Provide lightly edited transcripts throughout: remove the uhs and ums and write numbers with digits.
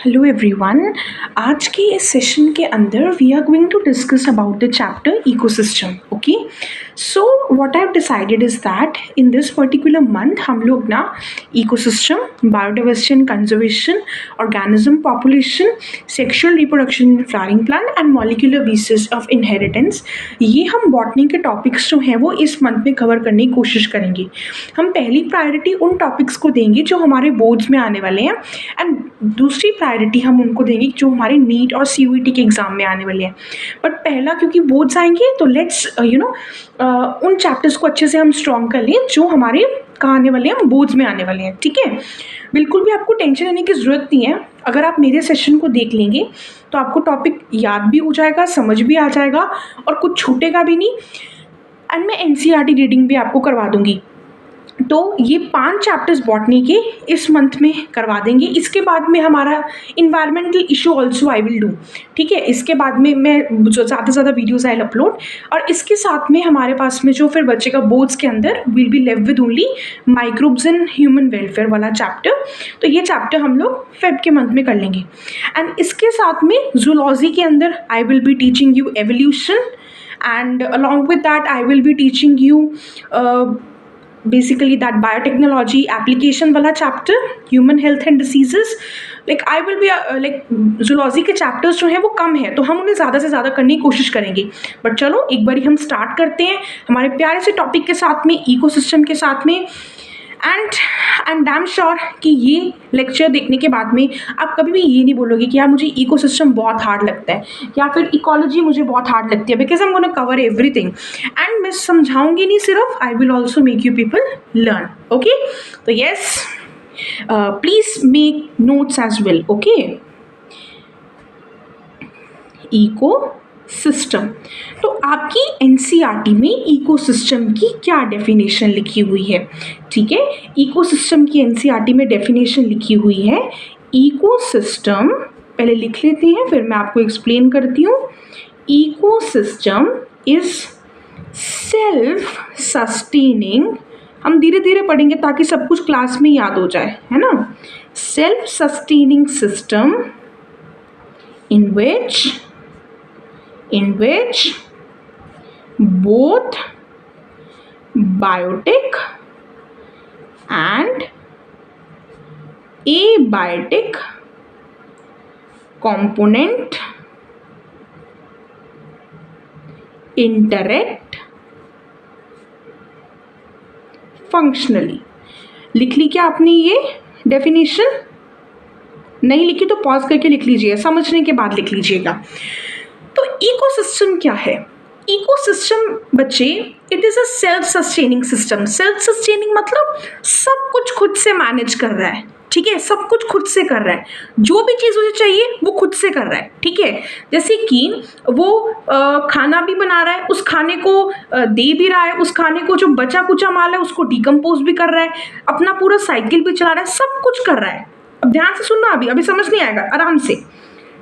Hello everyone. आज के इस सेशन के अंदर we are going to discuss about the chapter ecosystem. Okay, so what I have decided is that in this particular month हम लोग ना ecosystem, biodiversity and conservation, organism population, sexual reproduction in flowering plant and molecular basis of inheritance, ये हम botany के topics जो हैं वो इस मंथ में कवर करने की कोशिश करेंगे। हम पहली प्रायोरिटी उन टॉपिक्स को देंगे जो हमारे बोर्ड्स में आने वाले हैं एंड दूसरी प्रायोरिटी हम उनको देंगे जो हमारे नीट और CUET के एग्ज़ाम में आने वाले हैं। बट पहला क्योंकि बोर्ड्स आएंगे तो लेट्स उन चैप्टर्स को अच्छे से हम स्ट्रॉन्ग कर लें जो हमारे कहाँ आने वाले हैं, बोर्ड्स में आने वाले हैं। ठीक है, बिल्कुल भी आपको टेंशन लेने की ज़रूरत नहीं है। अगर आप मेरे सेशन को देख लेंगे तो आपको टॉपिक याद भी हो जाएगा, समझ भी आ जाएगा और कुछ छूटेगा भी नहीं। एंड मैं NCERT रीडिंग भी आपको करवा दूंगी। तो ये 5 चैप्टर्स बॉटनी के इस मंथ में करवा देंगे। इसके बाद में हमारा environmental issue also I will do. ठीक है, इसके बाद में मैं जो ज़्यादा से ज़्यादा वीडियोज़ आई अपलोड, और इसके साथ में हमारे पास में जो फिर बचेगा बोर्ड्स के अंदर will be left with only microbes in human welfare वाला चैप्टर। तो ये चैप्टर हम लोग फेब के मंथ में कर लेंगे। एंड इसके साथ में जूलॉजी के अंदर I will be teaching you evolution, and along with that I will be teaching you basically that biotechnology application वाला chapter, human health and diseases. like I will be zoology के chapters जो हैं वो कम है तो हम उन्हें ज़्यादा से ज़्यादा करने की कोशिश करेंगे। बट चलो एक बारी हम स्टार्ट करते हैं हमारे प्यारे से टॉपिक के साथ में, इकोसिस्टम के साथ में। And I am damn sure कि ये लेक्चर देखने के बाद में आप कभी भी ये नहीं बोलोगे कि यार मुझे इकोसिस्टम बहुत हार्ड लगता है या फिर इकोलॉजी मुझे बहुत हार्ड लगती है, because I am gonna cover everything and मैं समझाऊंगी नहीं सिर्फ, I will also make you people learn. Okay, तो yes, please make notes as well. Okay, ecosystem, तो आपकी NCERT में इकोसिस्टम की क्या डेफिनेशन लिखी हुई है? ठीक है, इकोसिस्टम की NCERT में डेफिनेशन लिखी हुई है, इकोसिस्टम पहले लिख लेते हैं फिर मैं आपको एक्सप्लेन करती हूँ। इकोसिस्टम इज सेल्फ सस्टेनिंग, हम धीरे धीरे पढ़ेंगे ताकि सब कुछ क्लास में याद हो जाए, है ना। Self sustaining system in which both biotic and abiotic component interact functionally। लिख ली क्या आपने ये डेफिनेशन? नहीं लिखी तो पॉज करके लिख लीजिए, समझने के बाद लिख लीजिएगा। तो इकोसिस्टम क्या है? इकोसिस्टम बच्चे, it is a self sustaining system. Self sustaining मतलब सब कुछ खुद से मैनेज कर रहा है। ठीक है, सब कुछ खुद से कर रहा है, जो भी चीज़ उसे चाहिए वो खुद से कर रहा है। ठीक है, जैसे कि वो खाना भी बना रहा है, उस खाने को दे भी रहा है, उस खाने को जो बचा कुचा माल है उसको डिकम्पोज भी कर रहा है, अपना पूरा साइकिल भी चला रहा है, सब कुछ कर रहा है। अब ध्यान से सुनना, अभी समझ नहीं आएगा, आराम से।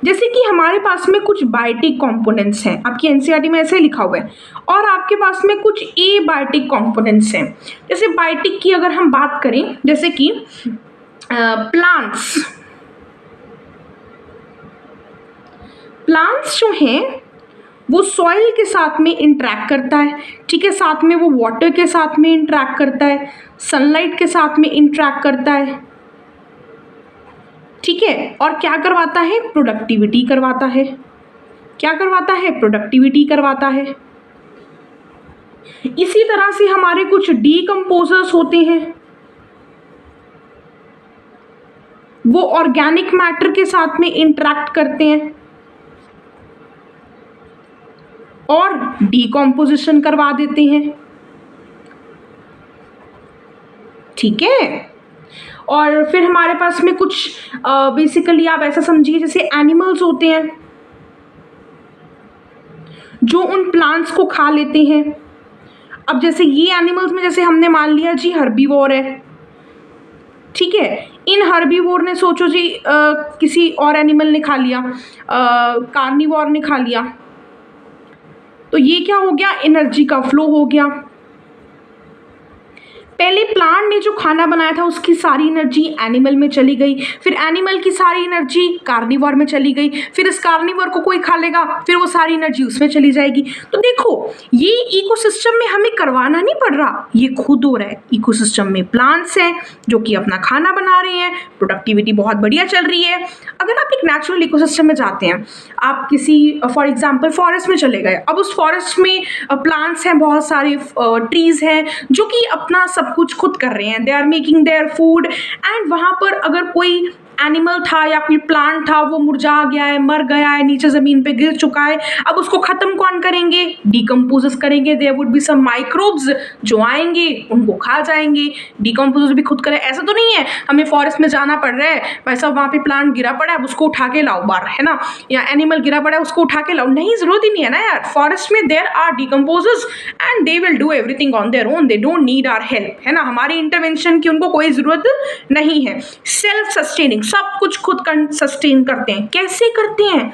जैसे कि हमारे पास में कुछ बायोटिक कंपोनेंट्स हैं, आपकी NCERT में ऐसे लिखा हुआ है, और आपके पास में कुछ एबायोटिक कंपोनेंट्स हैं। जैसे बायोटिक की अगर हम बात करें, जैसे कि प्लांट्स जो हैं वो सॉइल के साथ में इंटरेक्ट करता है। ठीक है, साथ में वो वाटर के साथ में इंटरेक्ट करता है, सनलाइट के साथ में इंटरेक्ट करता है। ठीक है, और क्या करवाता है? प्रोडक्टिविटी करवाता है। क्या करवाता है? प्रोडक्टिविटी करवाता है। इसी तरह से हमारे कुछ डीकम्पोजर्स होते हैं, वो ऑर्गेनिक मैटर के साथ में इंटरेक्ट करते हैं और डीकम्पोजिशन करवा देते हैं। ठीक है, और फिर हमारे पास में कुछ बेसिकली आप ऐसा समझिए जैसे एनिमल्स होते हैं जो उन प्लांट्स को खा लेते हैं। अब जैसे ये एनिमल्स में जैसे हमने मान लिया जी हर्बीवोर है। ठीक है, इन हर्बीवोर ने सोचो जी किसी और एनिमल ने खा लिया, कार्निवोर ने खा लिया, तो ये क्या हो गया? एनर्जी का फ्लो हो गया। पहले प्लांट ने जो खाना बनाया था उसकी सारी एनर्जी एनिमल में चली गई, फिर एनिमल की सारी एनर्जी कार्निवोर में चली गई, फिर इस कार्निवोर को कोई खा लेगा, फिर वो सारी एनर्जी उसमें चली जाएगी। तो देखो ये इकोसिस्टम में हमें करवाना नहीं पड़ रहा, ये खुद हो रहा है। इकोसिस्टम में प्लांट्स हैं जो कि अपना खाना बना रहे हैं, प्रोडक्टिविटी बहुत बढ़िया चल रही है। अगर आप एक नेचुरल इकोसिस्टम में जाते हैं, आप किसी फॉर एग्जाम्पल फॉरेस्ट में चले गए, अब उस फॉरेस्ट में प्लांट्स हैं, बहुत सारे ट्रीज हैं जो कि अपना सब कुछ खुद कर रहे हैं, they are making their food, and वहाँ पर अगर कोई एनिमल था या कोई प्लांट था वो मुरझा गया है, मर गया है, नीचे ज़मीन पे गिर चुका है, अब उसको ख़त्म कौन करेंगे? डिकम्पोजर्स करेंगे। There would be some microbes जो आएंगे उनको खा जाएंगे। डिकम्पोजर्स भी खुद करें, ऐसा तो नहीं है हमें फॉरेस्ट में जाना पड़ रहा है, भाई साहब वहाँ पे प्लांट गिरा पड़ा है उसको उठा के लाओ बाहर, है ना, या एनिमल गिरा पड़ा है उसको उठा के लाओ, नहीं, ज़रूरत ही नहीं है ना यार। फॉरेस्ट में there are decomposers and they will do everything on their own, they don't need our help, है ना, हमारी इंटरवेंशन की उनको कोई ज़रूरत नहीं है। सेल्फ सस्टेनिंग, सब कुछ खुद सस्टेन करते हैं। कैसे करते हैं?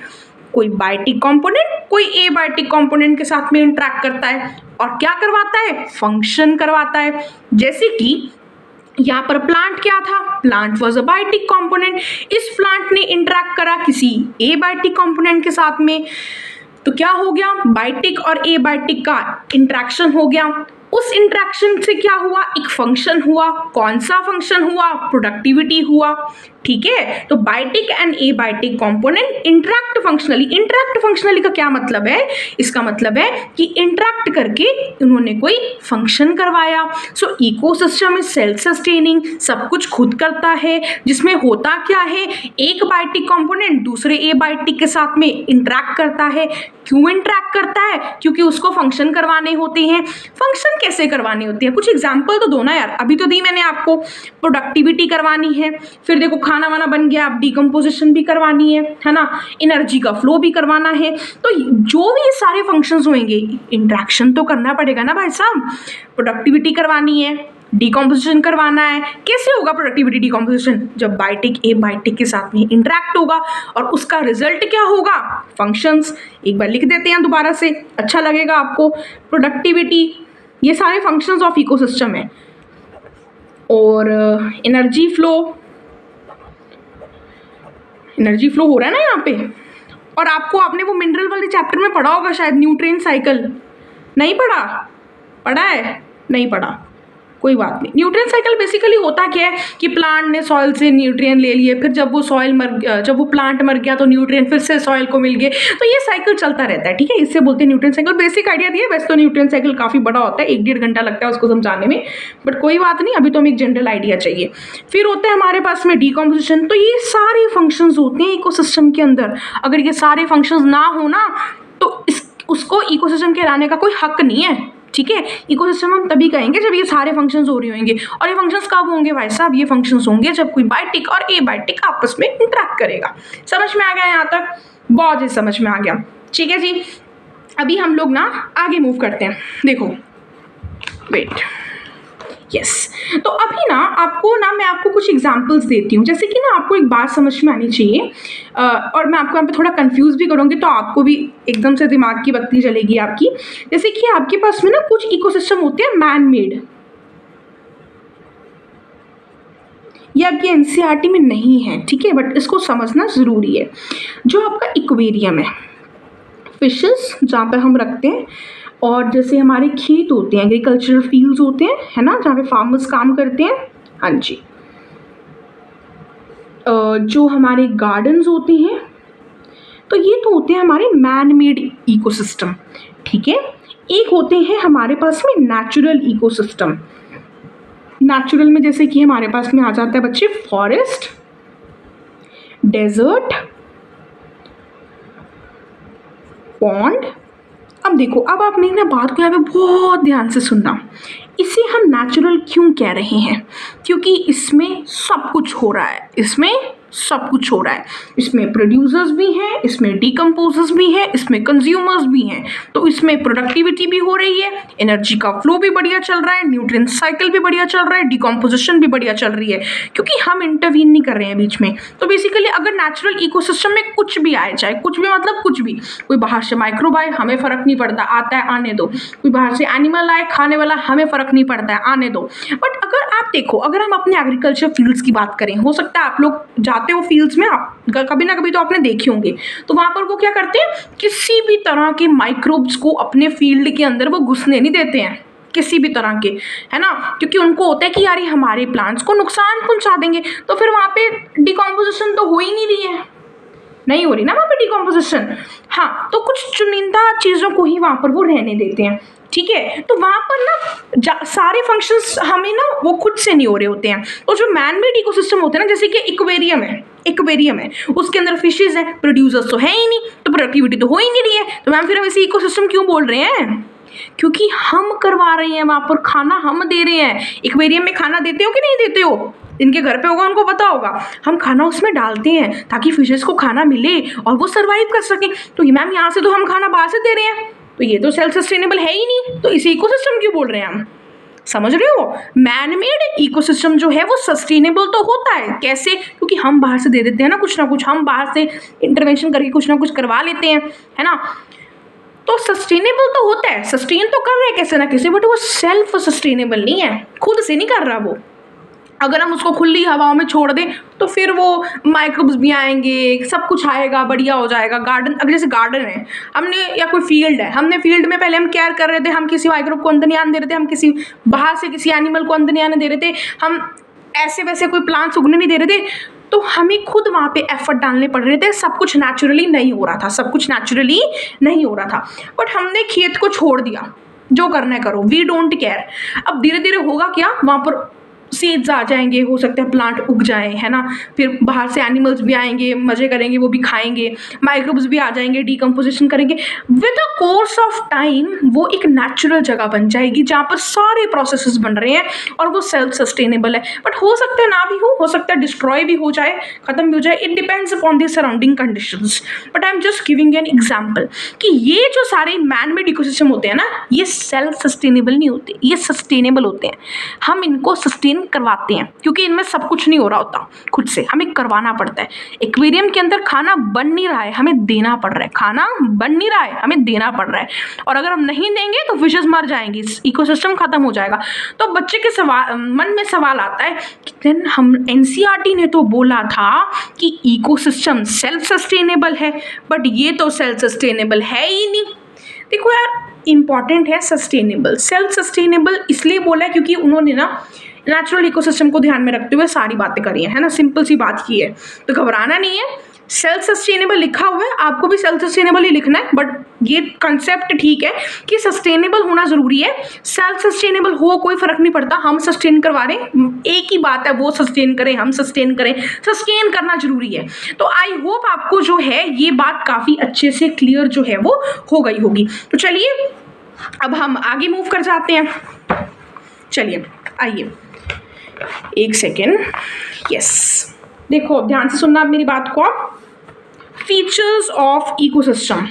कोई बायोटिक कंपोनेंट कोई एबायोटिक कंपोनेंट के साथ में इंटरेक्ट करता है और क्या करवाता है? फंक्शन करवाता है। जैसे कि यहाँ पर प्लांट क्या था? Plant was a biotic component. इस प्लांट ने इंटरेक्ट करा किसी एबायोटिक कंपोनेंट के साथ में, तो क्या हो गया? बायोटिक और एबायोटिक का इंटरेक्शन हो गया। उस इंटरेक्शन से क्या हुआ? एक फंक्शन हुआ। कौन सा फंक्शन हुआ? प्रोडक्टिविटी हुआ। ठीक है, तो biotic and abiotic component interact functionally. Interact functionally का क्या मतलब है? इसका मतलब है कि इंटरेक्ट करके उन्होंने कोई फंक्शन करवाया। सो इकोसिस्टम इज सेल्फ सस्टेनिंग, सब कुछ खुद करता है, जिसमें होता क्या है? एक बायोटिक कंपोनेंट दूसरे एबायोटिक के साथ में इंटरेक्ट करता है। क्यों इंटरेक्ट करता है? क्योंकि उसको फंक्शन करवाने होते हैं। फंक्शन कैसे करवानी होती है? कुछ एग्जाम्पल तो दो ना यार, अभी तो दी मैंने आपको। प्रोडक्टिविटी करवानी है, फिर देखो खाना वाना बन गया, अब डिकम्पोजिशन भी करवानी है ना, एनर्जी का फ्लो भी करवाना है। तो जो भी ये सारे फंक्शंस होंगे, इंटरेक्शन तो करना पड़ेगा ना भाई साहब। प्रोडक्टिविटी करवानी है, डिकम्पोजिशन करवाना है। कैसे होगा प्रोडक्टिविटी डिकम्पोजिशन? जब बायोटिक एबायोटिक के साथ में इंटरेक्ट होगा, और उसका रिजल्ट क्या होगा? फंक्शंस। एक बार लिख देते हैं दोबारा से, अच्छा लगेगा आपको। प्रोडक्टिविटी, ये सारे फंक्शंस ऑफ इकोसिस्टम है। और एनर्जी फ्लो, एनर्जी फ्लो हो रहा है ना यहाँ पे। और आपको आपने वो मिनरल वाले चैप्टर में पढ़ा होगा शायद, न्यूट्रिएंट साइकिल। नहीं पढ़ा? पढ़ा है? नहीं पढ़ा, कोई बात नहीं। न्यूट्रिएंट साइकिल बेसिकली होता क्या है कि प्लांट ने सॉइल से न्यूट्रिएंट ले लिए, फिर जब वो प्लांट मर गया तो न्यूट्रिएंट फिर से सॉइल को मिल गए, तो ये साइकिल चलता रहता है। ठीक है, इससे बोलते हैं न्यूट्रिएंट साइकिल। बेसिक आइडिया दिया। वैसे तो न्यूट्रिएंट साइकिल काफ़ी बड़ा होता है, 1-1.5 घंटा लगता है उसको समझाने में, बट कोई बात नहीं, अभी तो हमें एक जनरल आइडिया चाहिए। फिर होता है हमारे पास में डिकम्पोजिशन। तो ये सारे फंक्शंस होते हैं इकोसिस्टम के अंदर। अगर ये सारे फंक्शंस ना हो ना, तो उसको इकोसिस्टम कहलाने का कोई हक नहीं है। ठीक है, इकोसिस्टम हम तभी कहेंगे जब ये सारे फंक्शंस हो रहे होंगे। और ये फंक्शंस कब होंगे भाई साहब? ये फंक्शंस होंगे जब कोई बायोटिक और एबायोटिक आपस में इंटरेक्ट करेगा। समझ में आ गया यहाँ तक? बहुत ही समझ में आ गया। ठीक है जी, अभी हम लोग ना आगे मूव करते हैं। देखो, वेट, यस। तो अभी ना मैं आपको कुछ एग्जांपल्स देती हूँ, जैसे कि ना आपको एक बात समझ में आनी चाहिए, और मैं आपको यहाँ पे थोड़ा कंफ्यूज भी करूँगी, तो आपको भी एकदम से दिमाग की बत्ती जलेगी आपकी। जैसे कि आपके पास में ना कुछ इकोसिस्टम होते हैं मैन मेड, ये आपके एनसीईआरटी में नहीं है, ठीक है, बट इसको समझना ज़रूरी है। जो आपका एक्वेरियम है, फिशेस जहाँ पर हम रखते हैं, और जैसे हमारे खेत होते हैं, एग्रीकल्चरल फील्ड्स होते हैं, है ना, जहाँ पे फार्मर्स काम करते हैं, हाँ जी, जो हमारे गार्डन्स होते हैं, तो ये तो होते हैं हमारे मैन मेड इकोसिस्टम। ठीक है, एक होते हैं हमारे पास में नेचुरल इकोसिस्टम। नेचुरल में जैसे कि हमारे पास में आ जाता है बच्चे फॉरेस्ट, डेजर्ट, पॉन्ड। अब देखो, अब आप मेरी ना बात को यहाँ पे बहुत ध्यान से सुनना। इसे हम नेचुरल क्यों कह रहे हैं? क्योंकि इसमें सब कुछ हो रहा है। इसमें सब कुछ हो रहा है। इसमें प्रोड्यूसर्स भी हैं, इसमें डिकम्पोजर्स भी हैं, इसमें कंज्यूमर्स भी हैं। तो इसमें प्रोडक्टिविटी भी हो रही है, एनर्जी का फ्लो भी बढ़िया चल रहा है, न्यूट्रिएंट साइकिल भी बढ़िया चल रहा है, डिकम्पोजिशन भी बढ़िया चल रही है, क्योंकि हम इंटरवीन नहीं कर रहे हैं बीच में। तो बेसिकली अगर नेचुरल इकोसिस्टम में कुछ भी आए, चाहे कुछ भी मतलब कुछ भी, कोई बाहर से माइक्रोब आए हमें फर्क नहीं पड़ता, आता है आने दो, कोई बाहर से एनिमल आए खाने वाला हमें फर्क नहीं पड़ता है, आने दो। बट अगर आप देखो, अगर हम अपने एग्रीकल्चर फील्ड्स की बात करें, हो सकता है आप लोग जाते हो फील्ड्स में, आप कभी ना कभी तो आपने देखे होंगे, तो वहां पर वो क्या करते हैं, किसी भी तरह के माइक्रोब्स को अपने फील्ड के अंदर वो घुसने नहीं देते हैं, किसी भी तरह के, है ना, क्योंकि उनको होता है कि यार ये हमारे प्लांट्स को नुकसान पहुंचा देंगे। तो फिर वहां पे डिकम्पोजिशन तो हो ही नहीं रही है, नहीं हो रही ना वहाँ पे डिकम्पोजिशन। हाँ, तो कुछ चुनिंदा चीज़ों को ही वहाँ पर वो रहने देते हैं, ठीक है। तो वहाँ पर ना सारे फंक्शंस हमें ना वो खुद से नहीं हो रहे होते हैं। तो जो मैन मेड इकोसिस्टम होते हैं ना, जैसे कि एक्वेरियम है, उसके अंदर फिशेज हैं, प्रोड्यूसर्स तो है ही नहीं, तो प्रोडक्टिविटी तो हो ही नहीं रही है, तो मैम फिर हम इसे इकोसिस्टम क्यों बोल रहे हैं? क्योंकि हम करवा रहे हैं, वहाँ पर खाना हम दे रहे हैं। एक्वेरियम में खाना देते हो कि नहीं देते हो? इनके घर पे होगा उनको पता होगा, हम खाना उसमें डालते हैं ताकि फिशेस को खाना मिले और वो सर्वाइव कर सकें। तो ये मैम यहाँ से तो हम खाना बाहर से दे रहे हैं, तो ये तो सेल्फ सस्टेनेबल है ही नहीं, तो इसे इकोसिस्टम क्यों बोल रहे हैं हम? समझ रहे हो? मैन मेड इकोसिस्टम जो है वो सस्टेनेबल तो होता है, कैसे? क्योंकि हम बाहर से दे देते हैं ना कुछ, हम बाहर से इंटरवेंशन करके कुछ ना कुछ करवा लेते हैं, है ना। तो सस्टेनेबल तो होता है, सस्टेन तो कर रहे हैं कैसे ना कैसे, बट वो सेल्फ सस्टेनेबल नहीं है, खुद से नहीं कर रहा वो। अगर हम उसको खुली हवाओं में छोड़ दें तो फिर वो माइक्रोब्स भी आएंगे, सब कुछ आएगा, बढ़िया हो जाएगा। गार्डन, अगर जैसे गार्डन है हमने, या कोई फील्ड है, हमने फील्ड में पहले हम केयर कर रहे थे, हम किसी माइक्रोब को अंदर नहीं आने दे रहे थे, हम किसी बाहर से किसी एनिमल को अंदर नहीं आने दे रहे थे, हम ऐसे वैसे कोई प्लांट्स उगने नहीं दे रहे थे, तो हमें खुद वहाँ पे एफर्ट डालने पड़ रहे थे। सब कुछ नेचुरली नहीं हो रहा था, बट हमने खेत को छोड़ दिया, जो करना है करो, वी डोंट केयर। अब धीरे धीरे होगा क्या, वहाँ पर सीड्स आ जाएंगे, हो सकता है प्लांट उग जाए, है ना, फिर बाहर से एनिमल्स भी आएंगे, मजे करेंगे, वो भी खाएंगे, माइक्रोब्स भी आ जाएंगे, डिकम्पोजिशन करेंगे। With the course of time वो एक नेचुरल जगह बन जाएगी जहाँ पर सारे प्रोसेसेस बन रहे हैं और वो सेल्फ सस्टेनेबल है। बट हो सकता है ना भी हो सकता है डिस्ट्रॉय भी हो जाए, खत्म भी हो जाए, it depends upon the surrounding conditions. But I am just giving an example कि ये जो सारे मैन मेड इकोसिस्टम होते हैं ना, ये सेल्फ सस्टेनेबल नहीं होते, ये सस्टेनेबल होते हैं। हम इनको सस्टेन करवाते हैं क्योंकि इनमें सब कुछ नहीं हो रहा होता खुद से, हमें करवाना पड़ता है। एक्वेरियम के अंदर खाना बन नहीं रहा है, हमें देना पड़ रहा है, खाना बन नहीं रहा है, हमें देना पड़ रहा है, और अगर हम नहीं देंगे तो फिशेस मर जाएंगी, इकोसिस्टम खत्म हो जाएगा। तो बच्चे के मन में सवाल आता है कि हम एनसीईआरटी ने तो बोला था कि इकोसिस्टम सेल्फ सस्टेनेबल है, बट ये तो सेल्फ सस्टेनेबल है ही नहीं। देखो यार, इंपॉर्टेंट है सस्टेनेबल, सेल्फ सस्टेनेबल इसलिए बोला है क्योंकि उन्होंने ना नेचुरल इकोसिस्टम को ध्यान में रखते हुए सारी बातें करी है ना, सिंपल सी बात की है, तो घबराना नहीं है। सेल्फ सस्टेनेबल लिखा हुआ है, आपको भी सेल्फ सस्टेनेबल ही लिखना है, बट ये कंसेप्ट ठीक है कि सस्टेनेबल होना जरूरी है। सेल्फ सस्टेनेबल हो कोई फर्क नहीं पड़ता, हम सस्टेन करवा रहे हैं, एक ही बात है, वो सस्टेन करें हम सस्टेन करें, सस्टेन करना जरूरी है। तो आई होप आपको जो है ये बात काफ़ी अच्छे से क्लियर जो है वो हो गई होगी। तो चलिए अब हम आगे मूव कर जाते हैं। चलिए आइए एक सेकेंड, यस, देखो ध्यान से सुनना आप मेरी बात को। फीचर्स ऑफ इकोसिस्टम,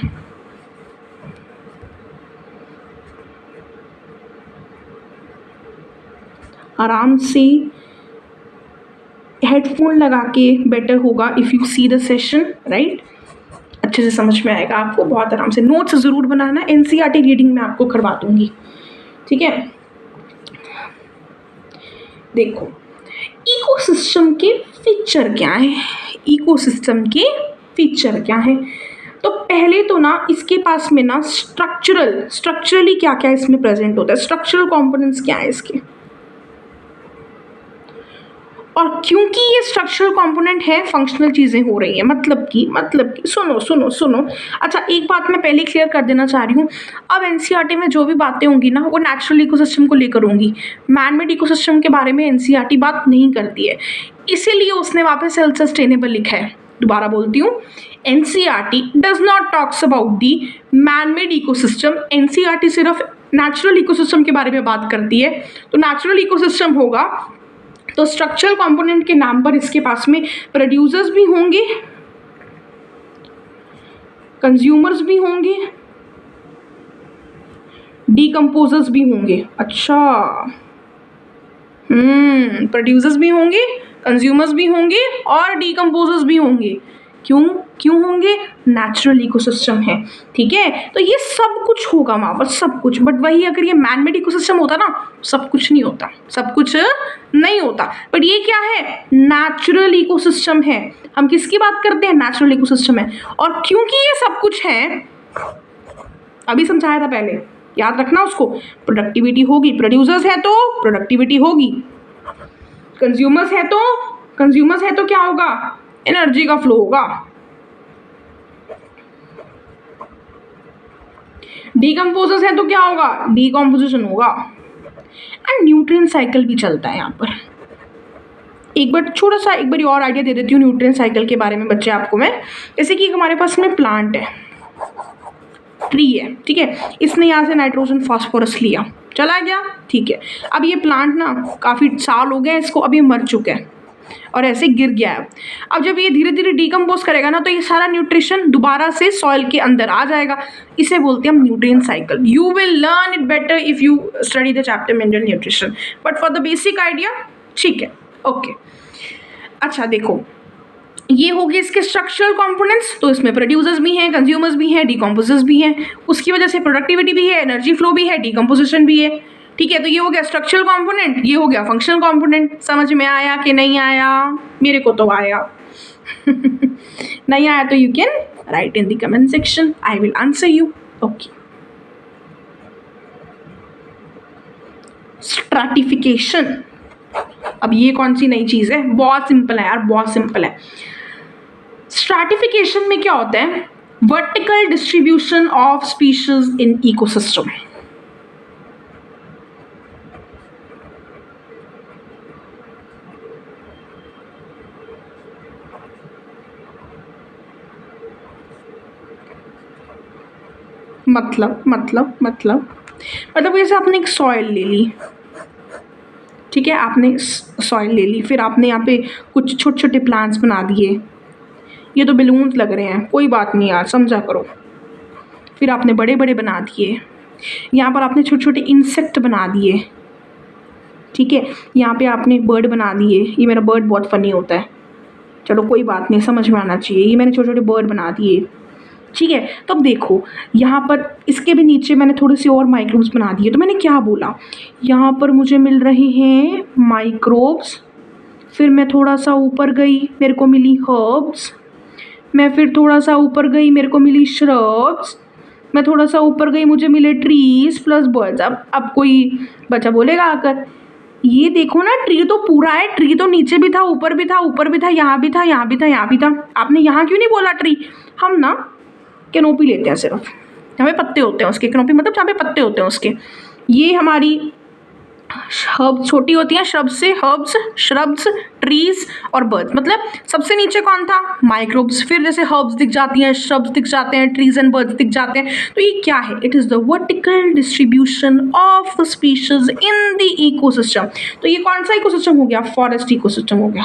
आराम से हेडफोन लगा के बेटर होगा if you see the session, right, अच्छे से समझ में आएगा आपको। बहुत आराम से नोट्स ज़रूर बनाना, एनसीईआरटी रीडिंग में आपको करवा दूंगी, ठीक है। देखो इकोसिस्टम के फीचर क्या हैं, तो पहले तो ना इसके पास में ना स्ट्रक्चरली क्या क्या इसमें प्रेजेंट होता है, स्ट्रक्चरल कंपोनेंट्स क्या है इसके, और क्योंकि ये स्ट्रक्चरल कंपोनेंट है फंक्शनल चीज़ें हो रही हैं। मतलब कि सुनो। अच्छा, एक बात मैं पहले क्लियर कर देना चाह रही हूँ, अब एनसीईआरटी में जो भी बातें होंगी ना वो नेचुरल इकोसिस्टम को लेकर होंगी, मैन मेड इकोसिस्टम के बारे में एनसीईआरटी बात नहीं करती है, इसीलिए उसने वहाँ पे सेल्फ सस्टेनेबल लिखा है। दोबारा बोलती हूँ, NCERT does not talks about the man made ecosystem, NCERT सिर्फ नेचुरल इकोसिस्टम के बारे में बात करती है। तो नेचुरल इकोसिस्टम होगा तो स्ट्रक्चरल कंपोनेंट के नाम पर इसके पास में प्रोड्यूसर्स भी होंगे, कंज्यूमर्स भी होंगे, डीकम्पोजर्स भी होंगे। अच्छा, प्रोड्यूसर्स भी होंगे, कंज्यूमर्स भी होंगे और डीकम्पोजर्स भी होंगे। क्यों होंगे? नेचुरल इकोसिस्टम है, ठीक है। तो ये सब कुछ होगा वहाँ पर, सब कुछ। बट वही अगर ये मैन मेड इकोसिस्टम होता ना, सब कुछ नहीं होता, सब कुछ नहीं होता। बट ये क्या है? नेचुरल इकोसिस्टम है। हम किसकी बात करते हैं? नेचुरल इकोसिस्टम है। और क्योंकि ये सब कुछ है, अभी समझाया था पहले, याद रखना उसको। प्रोडक्टिविटी होगी, प्रोड्यूसर्स है तो प्रोडक्टिविटी होगी, कंज्यूमर्स है तो क्या होगा? एनर्जी का फ्लो होगा, डीकम्पोजर्स है तो क्या होगा? डीकम्पोजिशन होगा। एंड न्यूट्रिएंट साइकिल भी चलता है यहाँ पर। एक बार और आइडिया दे देती हूँ न्यूट्रिएंट साइकिल के बारे में बच्चे आपको मैं। जैसे कि हमारे पास में प्लांट है, ट्री है, ठीक है। इसने यहाँ से नाइट्रोजन फास्फोरस लिया, चला गया, ठीक है। अब ये प्लांट ना काफ़ी साल हो गए इसको, अब ये मर चुका है और ऐसे गिर गया है। अब जब ये धीरे धीरे डिकम्पोज करेगा ना, तो ये सारा न्यूट्रिशन दोबारा से सॉइल के अंदर आ जाएगा। इसे बोलते हैं हम nutrient cycle. You will learn it better if you study the chapter mineral nutrition, but for the basic idea, ठीक है, ओके। अच्छा देखो, ये हो गए इसके स्ट्रक्चरल कंपोनेंट्स। तो इसमें प्रोड्यूसर्स भी हैं, कंज्यूमर्स भी हैं, डीकम्पोजर्स भी हैं। उसकी वजह से प्रोडक्टिविटी भी है, एनर्जी फ्लो भी है, डीकम्पोजिशन भी है, ठीक है। तो ये हो गया स्ट्रक्चरल कंपोनेंट, ये हो गया फंक्शनल कंपोनेंट। समझ में आया कि नहीं आया? मेरे को तो आया। नहीं आया तो you can write in the comment section, I will answer you, okay. Stratification, अब ये कौन सी नई चीज़ है? बहुत सिंपल है यार, बहुत सिंपल है। स्ट्रैटिफिकेशन में क्या होता है? Vertical distribution of species in ecosystem. मतलब जैसे आपने एक सॉइल ले ली, ठीक है, आपने सॉइल ले ली, फिर आपने यहाँ पे कुछ छोटे छोटे प्लांट्स बना दिए। ये तो बलून्स लग रहे हैं, कोई बात नहीं यार, समझा करो। फिर आपने बड़े बड़े बना दिए, यहाँ पर आपने छोटे छोटे इंसेक्ट बना दिए, ठीक है। यहाँ पे आपने बर्ड बना दिए। ये मेरा बर्ड बहुत फ़नी होता है, चलो कोई बात नहीं, समझ में आना चाहिए। ये मैंने छोटे छोटे बर्ड बना दिए, ठीक है। तो अब देखो, यहाँ पर इसके भी नीचे मैंने थोड़े से और माइक्रोब्स बना दिए। तो मैंने क्या बोला? यहाँ पर मुझे मिल रहे हैं माइक्रोब्स, फिर मैं थोड़ा सा ऊपर गई, मेरे को मिली हर्ब्स, मैं फिर थोड़ा सा ऊपर गई, मेरे को मिली श्रब्स, मैं थोड़ा सा ऊपर गई, मुझे मिले ट्रीज प्लस बर्ड्स। अब कोई बच्चा बोलेगा आकर, ये देखो ना, ट्री तो पूरा है, ट्री तो नीचे भी था, ऊपर भी था, ऊपर भी था, यहाँ भी था, यहाँ भी था, यहाँ भी था, आपने यहाँ क्यों नहीं बोला ट्री? हम ना कैनोपी लेते हैं, सिर्फ जहाँ पे पत्ते होते हैं उसके। कैनोपी मतलब जहाँ पे पत्ते होते हैं उसके। ये हमारी हर्ब छोटी होती हैं, श्रब्स, ट्रीज और बर्ड्स। मतलब सबसे नीचे कौन था? माइक्रोब्स। फिर जैसे हर्ब्स दिख जाती हैं, श्रब्स दिख जाते हैं, ट्रीज एंड बर्ड्स दिख जाते हैं। तो ये क्या है? It is the vertical distribution of the species in the ecosystem. तो ये कौन सा इकोसिस्टम हो गया? फॉरेस्ट इकोसिस्टम हो गया।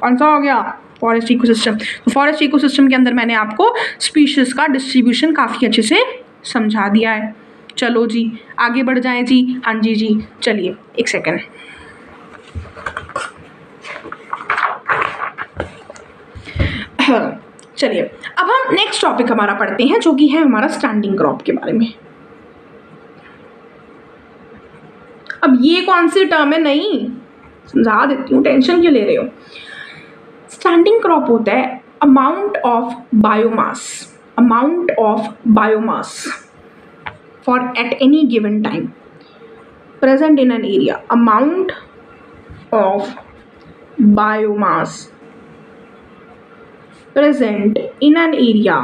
कौन सा हो गया? Forest ecosystem. तो फॉरेस्ट इकोसिस्टम के अंदर मैंने आपको स्पीशीज का डिस्ट्रीब्यूशन काफ़ी अच्छे से समझा दिया है। चलो जी आगे बढ़ जाएं जी। हाँ जी, चलिए एक सेकेंड। चलिए अब हम नेक्स्ट टॉपिक हमारा पढ़ते हैं, जो कि है हमारा स्टैंडिंग क्रॉप के बारे में। अब ये कौन सी टर्म है? नहीं, समझा देती हूँ, टेंशन क्यों ले रहे हो। स्टैंडिंग क्रॉप होता है amount of biomass for at any given time present in an area. Amount of biomass present in an area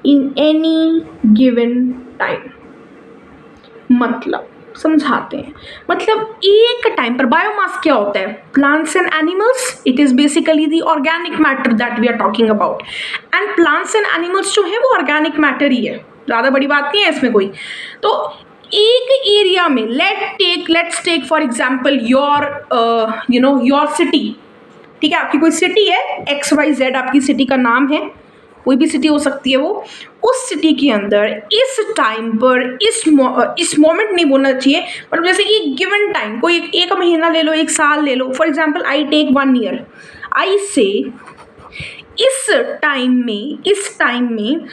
in any given time. मतलब समझाते हैं, मतलब एक टाइम पर। बायोमास क्या होता है? Plants and animals. It is basically the organic matter that we are talking about. And plants and animals जो है वो ऑर्गेनिक मैटर ही है, ज़्यादा बड़ी बात नहीं है इसमें कोई। तो एक एरिया में let's take for example your city, ठीक है, आपकी कोई सिटी है XYZ, आपकी सिटी का नाम है, कोई भी सिटी हो सकती है वो। उस सिटी के अंदर इस टाइम पर इस मोमेंट नहीं बोलना चाहिए, पर जैसे एक गिवन टाइम, कोई एक महीना ले लो, एक साल ले लो, for example I take 1 year, I say इस टाइम में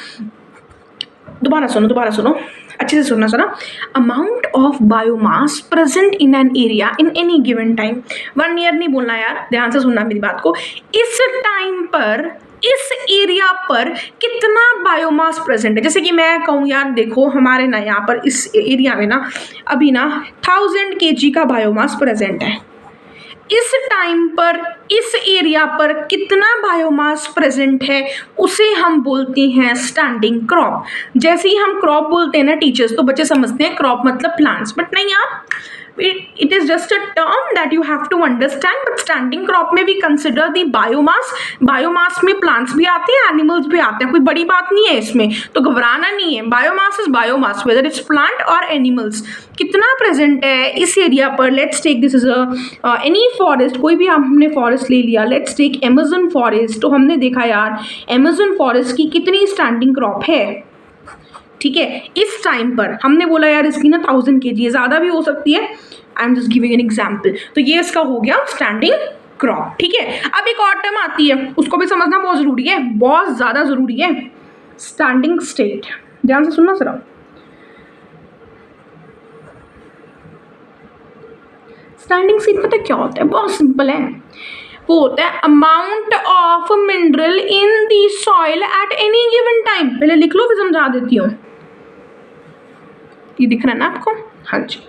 दोबारा सुनो अच्छे से सुनना। Amount of biomass present in an area in any given time, 1 year नहीं बोलना यार, ध्यान से सुनना मेरी बात को। इस टाइम पर इस एरिया पर कितना बायोमास प्रेजेंट है। जैसे कि मैं कहूँ यार देखो हमारे ना यहाँ पर इस एरिया में ना अभी ना 1000 kg का बायोमास प्रेजेंट है। इस टाइम पर इस एरिया पर कितना बायोमास प्रेजेंट है उसे हम बोलते हैं स्टैंडिंग क्रॉप। जैसे ही हम क्रॉप बोलते हैं ना टीचर्स, तो बच्चे समझते हैं क्रॉप मतलब प्लांट्स, बट नहीं यार, it is just a term that you have to understand, but standing crop में भी consider the biomass में plants भी आते हैं, animals भी आते हैं, कोई बड़ी बात नहीं है इसमें, तो घबराना नहीं है। biomass is biomass whether it's plant or animals। कितना present है इस एरिया पर, let's take this is a any forest, कोई भी हमने forest ले लिया, let's take Amazon forest, तो हमने देखा यार Amazon forest की कितनी standing crop है, ठीक है। इस टाइम पर हमने बोला यार इसकी ना 1000 kg, ज़्यादा भी हो सकती है, I am just giving an example. तो ये इसका हो गया स्टैंडिंग क्रॉप, ठीक है। अब एक और टर्म आती है, उसको भी समझना बहुत ज़रूरी है, बहुत ज़्यादा ज़रूरी है, स्टैंडिंग स्टेट। ध्यान से सुनना जरा। स्टैंडिंग स्टेट पता क्या होता है, बहुत सिंपल है, वो होता है amount of mineral in the soil at any given time. पहले लिख लो फिर समझा देती हूँ। ये दिख रहा है ना आपको? हाँ जी।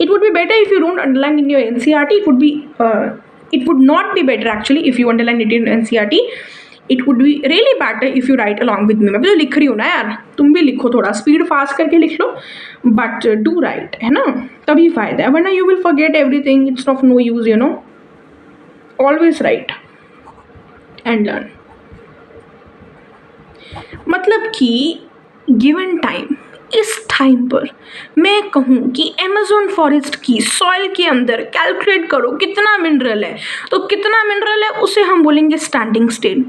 It would be better if you don't underline in your NCERT. It would not be better actually if you underline it in NCERT. It would be really better if you write along with me. मैं भी तो लिख रही हूँ ना यार, तुम भी लिखो, थोड़ा स्पीड फास्ट करके लिख लो, बट डू राइट, है ना, तभी फायदा है, वरना you will forget everything, it's of no use, you know. Always write and learn. मतलब कि गिवन टाइम, इस टाइम पर मैं कहूँ कि अमेज़न फॉरेस्ट की सॉइल के अंदर कैलकुलेट करो कितना मिनरल है, तो कितना मिनरल है उसे हम बोलेंगे standing state.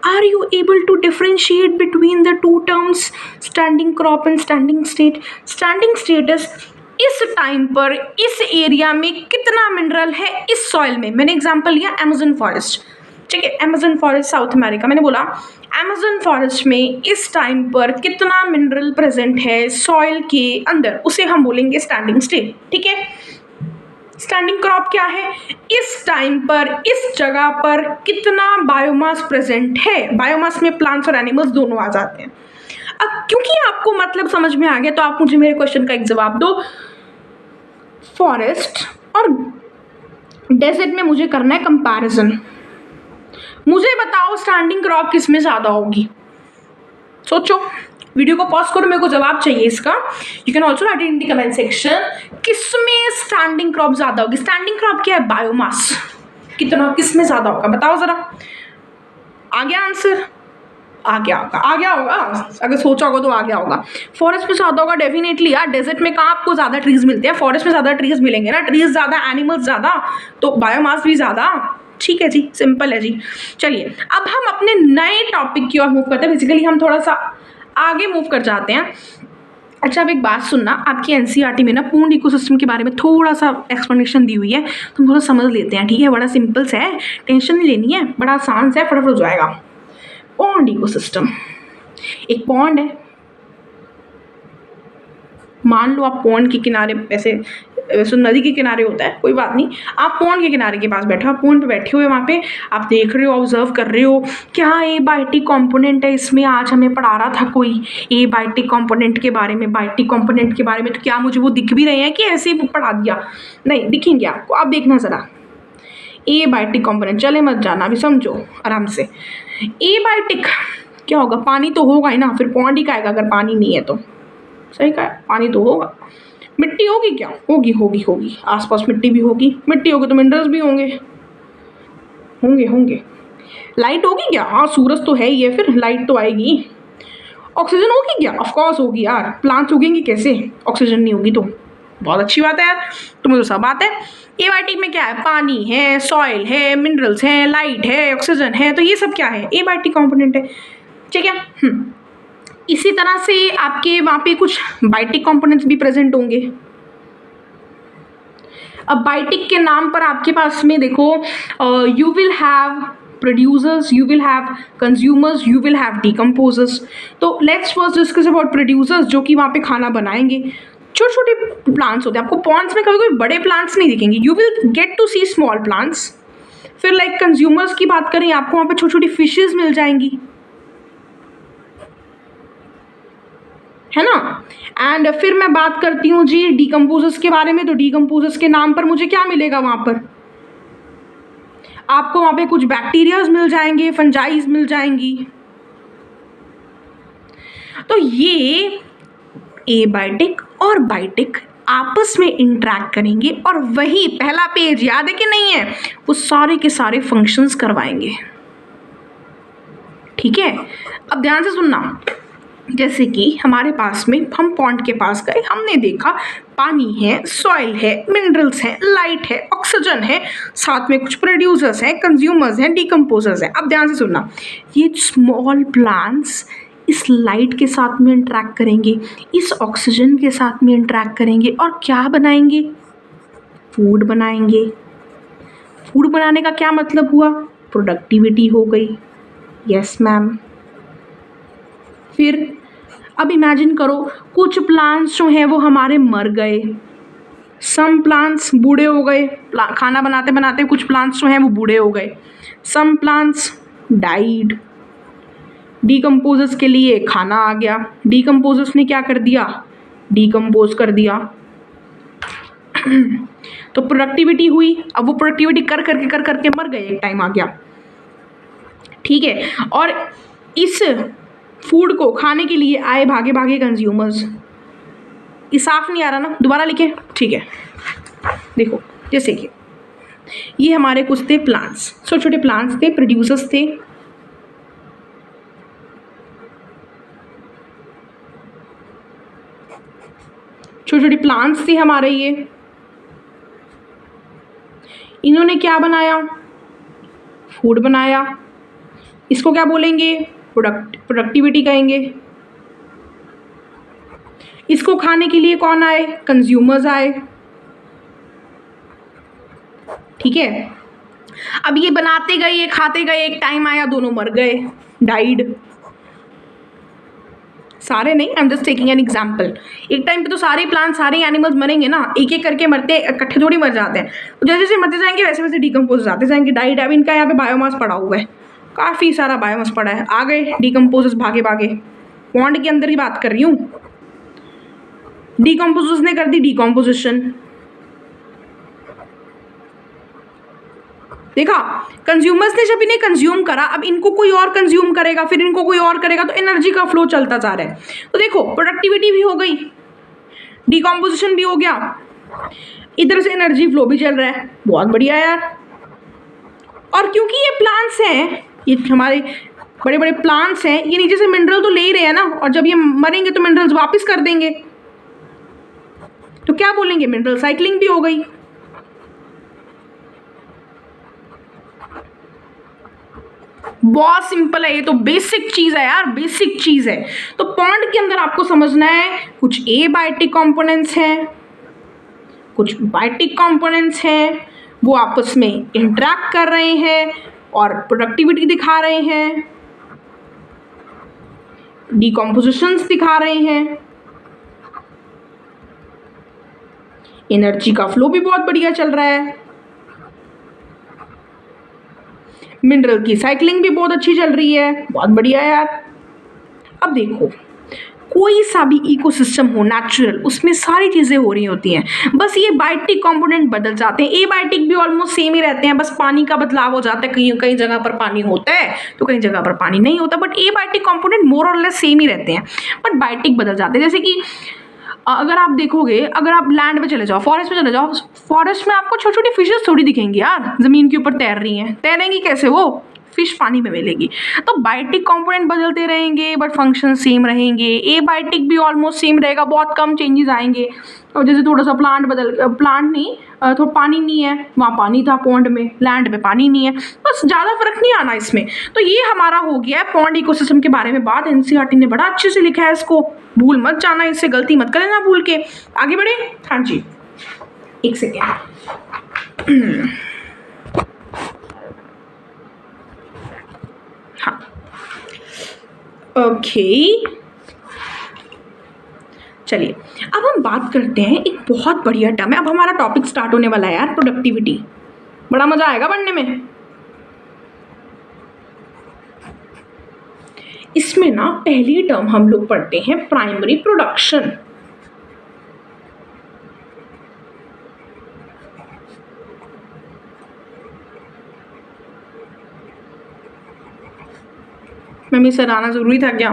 Are you able to differentiate between the two terms, standing crop and standing state? Standing states इस टाइम पर इस एरिया में कितना मिनरल है इस सॉइल में। मैंने एग्जाम्पल लिया अमेज़न फॉरेस्ट, ठीक है, अमेज़न फॉरेस्ट साउथ अमेरिका। मैंने बोला अमेज़न फॉरेस्ट में इस टाइम पर कितना मिनरल प्रेजेंट है सॉइल के अंदर, उसे हम बोलेंगे स्टैंडिंग स्टेट, ठीक है। स्टैंडिंग क्रॉप क्या है, इस टाइम पर इस जगह पर कितना बायोमास प्रेजेंट है। बायोमास में प्लांट्स और एनिमल्स दोनों आ जाते हैं। अब क्योंकि आपको मतलब समझ में आ गया, तो आप मुझे मेरे क्वेश्चन का एक जवाब दो। फॉरेस्ट और डेजर्ट में मुझे करना है कंपैरिजन। मुझे बताओ स्टैंडिंग क्रॉप किस में ज़्यादा होगी, सोचो, वीडियो को पॉज करो, मेरे को जवाब चाहिए इसका। You can also right in the comment section, किस में स्टैंडिंग क्रॉप ज़्यादा होगी। स्टैंडिंग क्रॉप क्या है, बायोमास, कितना, किस में ज़्यादा होगा बताओ ज़रा। आ गया आंसर? आ गया होगा, अगर सोचा होगा तो आ गया होगा। फॉरेस्ट में ज़्यादा होगा डेफिनेटली यार। डेजर्ट में कहाँ आपको ज़्यादा ट्रीज मिलते हैं, फॉरेस्ट में ज़्यादा ट्रीज मिलेंगे ना, ट्रीज ज़्यादा, एनिमल्स ज़्यादा, तो बायोमास भी ज़्यादा, ठीक है जी, सिंपल है जी। चलिए अब हम अपने नए टॉपिक की ओर मूव करते हैं। बेसिकली हम थोड़ा सा आगे मूव कर जाते हैं। अच्छा अब एक बात सुनना, आपकी एनसीईआरटी में ना पूर्ण इकोसिस्टम के बारे में थोड़ा सा एक्सप्लेनेशन दी हुई है, तो हम थोड़ा समझ लेते हैं, ठीक है। बड़ा सिंपल सा है, टेंशन नहीं लेनी है, बड़ा आसान सा है, फटाफट हो जाएगा। पॉन्ड इकोसिस्टम, एक पॉन्ड है, मान लो आप पॉन्ड के किनारे, वैसे नदी के किनारे होता है, कोई बात नहीं, आप पॉन्ड के किनारे के पास बैठे हो, आप पॉन्ड पे बैठे हुए, वहाँ पे आप देख रहे हो, ऑब्जर्व कर रहे हो, क्या एबायोटिक कंपोनेंट है इसमें। आज हमें पढ़ा रहा था कोई एबायोटिक कंपोनेंट के बारे में, बायोटिक कंपोनेंट के बारे में, तो क्या मुझे वो दिख भी रहे हैं कि ऐसे ही पढ़ा दिया? नहीं दिखेंगे आपको, आप देखना ज़रा। एबायोटिक कंपोनेंट, चले मत जाना, अभी समझो आराम से। एबायोटिक क्या होगा, पानी तो होगा ही ना, फिर पॉन्ड ही का आएगा अगर पानी नहीं है तो, सही कहा, पानी तो होगा। मिट्टी होगी क्या, होगी, आसपास मिट्टी भी होगी, मिट्टी होगी तो मिनरल्स भी होंगे, होंगे होंगे। लाइट होगी क्या? हाँ, सूरज तो है ही है, फिर लाइट तो आएगी। ऑक्सीजन होगी क्या? ऑफ कोर्स होगी यार, प्लांट्स उगेंगे कैसे ऑक्सीजन नहीं होगी तो? बहुत अच्छी बात है यार, तुम्हें तो सब बात है। एबायोटिक में क्या है? पानी है, सॉइल है, मिनरल्स हैं, लाइट है, ऑक्सीजन है, तो ये सब क्या है? एबायोटिक कंपोनेंट है। ठीक है। इसी तरह से आपके वहाँ पे कुछ बायोटिक कंपोनेंट्स भी प्रेजेंट होंगे। अब बायोटिक के नाम पर आपके पास में देखो, you will have producers, you will have consumers, you will have decomposers। तो let's first discuss about producers, जो कि वहाँ पे खाना बनाएंगे। छोटे छोटे प्लांट्स होते हैं, आपको पॉन्ड्स में कभी कोई बड़े प्लांट्स नहीं दिखेंगे, you will get to see small plants. फिर लाइक कंज्यूमर्स की बात करें, आपको वहाँ पे छोटी छोटी फिशेज मिल जाएंगी, है ना। एंड फिर मैं बात करती हूँ जी डीकम्पोजर्स के बारे में। तो डीकम्पोजर्स के नाम पर मुझे क्या मिलेगा? वहाँ पर आपको वहाँ पे कुछ बैक्टीरियाज मिल जाएंगे, फंजाइज मिल जाएंगी। तो ये एबायोटिक और बायोटिक आपस में इंटरेक्ट करेंगे और वही पहला पेज याद है कि नहीं है, वो सारे के सारे फंक्शंस करवाएंगे। ठीक है, अब ध्यान से सुनना। जैसे कि हमारे पास में, हम पॉन्ड के पास गए, हमने देखा पानी है, सॉइल है, मिनरल्स है, लाइट है, ऑक्सीजन है, साथ में कुछ प्रोड्यूसर्स हैं, कंज्यूमर्स हैं, डीकम्पोजर्स हैं। अब ध्यान से सुनना, ये स्मॉल प्लांट्स इस लाइट के साथ में इंटरेक्ट करेंगे, इस ऑक्सीजन के साथ में इंटरेक्ट करेंगे और क्या बनाएंगे? फूड बनाएंगे। फूड बनाने का क्या मतलब हुआ? प्रोडक्टिविटी हो गई। Yes ma'am. फिर अब इमेजिन करो, कुछ प्लांट्स जो हैं वो हमारे मर गए, सम प्लांट्स बूढ़े हो गए, खाना बनाते बनाते कुछ प्लांट्स जो हैं वो बूढ़े हो गए, सम प्लांट्स डाइड। डीकम्पोजर्स के लिए खाना आ गया, डीकम्पोजर्स ने क्या कर दिया? डीकम्पोज कर दिया। तो प्रोडक्टिविटी हुई। अब वो प्रोडक्टिविटी कर करके मर गए, एक टाइम आ गया। ठीक है, और इस फूड को खाने के लिए आए भागे भागे कंज्यूमर्स। ये साफ नहीं आ रहा ना, दोबारा लिखें? ठीक है, देखो जैसे कि ये हमारे कुछ थे प्लांट्स, छोटे छोटे प्लांट्स थे, प्रोड्यूसर्स थे। छोटे छोटे प्लांट्स थे हमारे ये। इन्होंने क्या बनाया? फूड बनाया। इसको क्या बोलेंगे? प्रोडक्टिविटी कहेंगे। इसको खाने के लिए कौन आए? कंज्यूमर्स आए। ठीक है, अब ये बनाते गए, ये खाते गए, एक टाइम आया दोनों मर गए, डाइड। सारे नहीं, I am just taking an example. एक टाइम पे तो सारे प्लांट, सारे एनिमल्स मरेंगे ना, एक एक करके मरते, इकट्ठे थोड़ी मर जाते हैं। तो जैसे जैसे मरते जाएंगे वैसे वैसे डीकम्पोज जाते जाएंगे, डाइड। अब इनका यहाँ पे बायोमास पड़ा हुआ है, काफ़ी सारा बायोमास पड़ा है, आ गए डीकम्पोजर्स भागे भागे। पॉन्ड के अंदर की बात कर रही हूँ। डीकम्पोजर्स ने कर दी डीकम्पोजिशन। देखा, कंज्यूमर्स ने जब इन्हें कंज्यूम करा, अब इनको कोई और कंज्यूम करेगा, फिर इनको कोई और करेगा, तो एनर्जी का फ्लो चलता जा रहा है। तो देखो, प्रोडक्टिविटी भी हो गई, डीकम्पोजिशन भी हो गया, इधर से एनर्जी फ्लो भी चल रहा है। बहुत बढ़िया यार। और क्योंकि ये प्लांट्स हैं, ये हमारे बड़े बड़े प्लांट्स हैं, ये नीचे से मिनरल तो ले ही रहे हैं ना, और जब ये मरेंगे तो मिनरल्स वापस कर देंगे। तो क्या बोलेंगे? मिनरल साइक्लिंग भी हो गई। बहुत सिंपल है, ये तो बेसिक चीज है यार, बेसिक चीज है। तो पॉन्ड के अंदर आपको समझना है, कुछ एबायोटिक कंपोनेंट्स हैं, कुछ बायोटिक कंपोनेंट्स हैं, वो आपस में इंटरेक्ट कर रहे हैं और प्रोडक्टिविटी दिखा रहे हैं, डीकम्पोजिशंस दिखा रहे हैं, एनर्जी का फ्लो भी बहुत बढ़िया चल रहा है, मिनरल की साइक्लिंग भी बहुत अच्छी चल रही है। बहुत बढ़िया यार। अब देखो, कोई सा भी इकोसिस्टम हो नेचुरल, उसमें सारी चीज़ें हो रही होती हैं, बस ये बायोटिक कंपोनेंट बदल जाते हैं। एबायोटिक भी ऑलमोस्ट सेम ही रहते हैं, बस पानी का बदलाव हो जाता है, कहीं कहीं जगह पर पानी होता है तो कहीं जगह पर पानी नहीं होता, बट एबायोटिक कंपोनेंट मोर और लेस सेम ही रहते हैं, बट बायोटिक बदल जाते हैं। जैसे कि अगर आप देखोगे, अगर आप लैंड पे चले जाओ, फॉरेस्ट में चले जाओ, फॉरेस्ट में आपको छोटी छोटी फिशेस थोड़ी दिखेंगी यार, जमीन के ऊपर तैर रही हैं, तैरेंगी कैसे वो, फिश पानी में मिलेगी। तो बायोटिक कंपोनेंट बदलते रहेंगे बट फंक्शन सेम रहेंगे। ए बायोटिक भी ऑलमोस्ट सेम रहेगा, बहुत कम चेंजेस आएंगे। और जैसे थोड़ा सा प्लांट नहीं, थोड़ा पानी नहीं है, वहाँ पानी था पॉन्ड में, लैंड पे पानी नहीं है, बस ज़्यादा फर्क नहीं आना इसमें। तो ये हमारा हो गया है पॉन्ड इकोसिस्टम के बारे में बात। एनसीईआरटी ने बड़ा अच्छे से लिखा है इसको, भूल मत जाना, इससे गलती मत कर लेना भूल के। आगे बढ़े। हाँ जी, एक सेकेंड। हाँ, ओके, चलिए अब हम बात करते हैं एक बहुत बढ़िया टर्म है। अब हमारा टॉपिक स्टार्ट होने वाला है यार, प्रोडक्टिविटी। बड़ा मजा आएगा पढ़ने में। इसमें ना पहली टर्म हम लोग पढ़ते हैं प्राइमरी प्रोडक्शन। मम्मी सराहना जरूरी था क्या?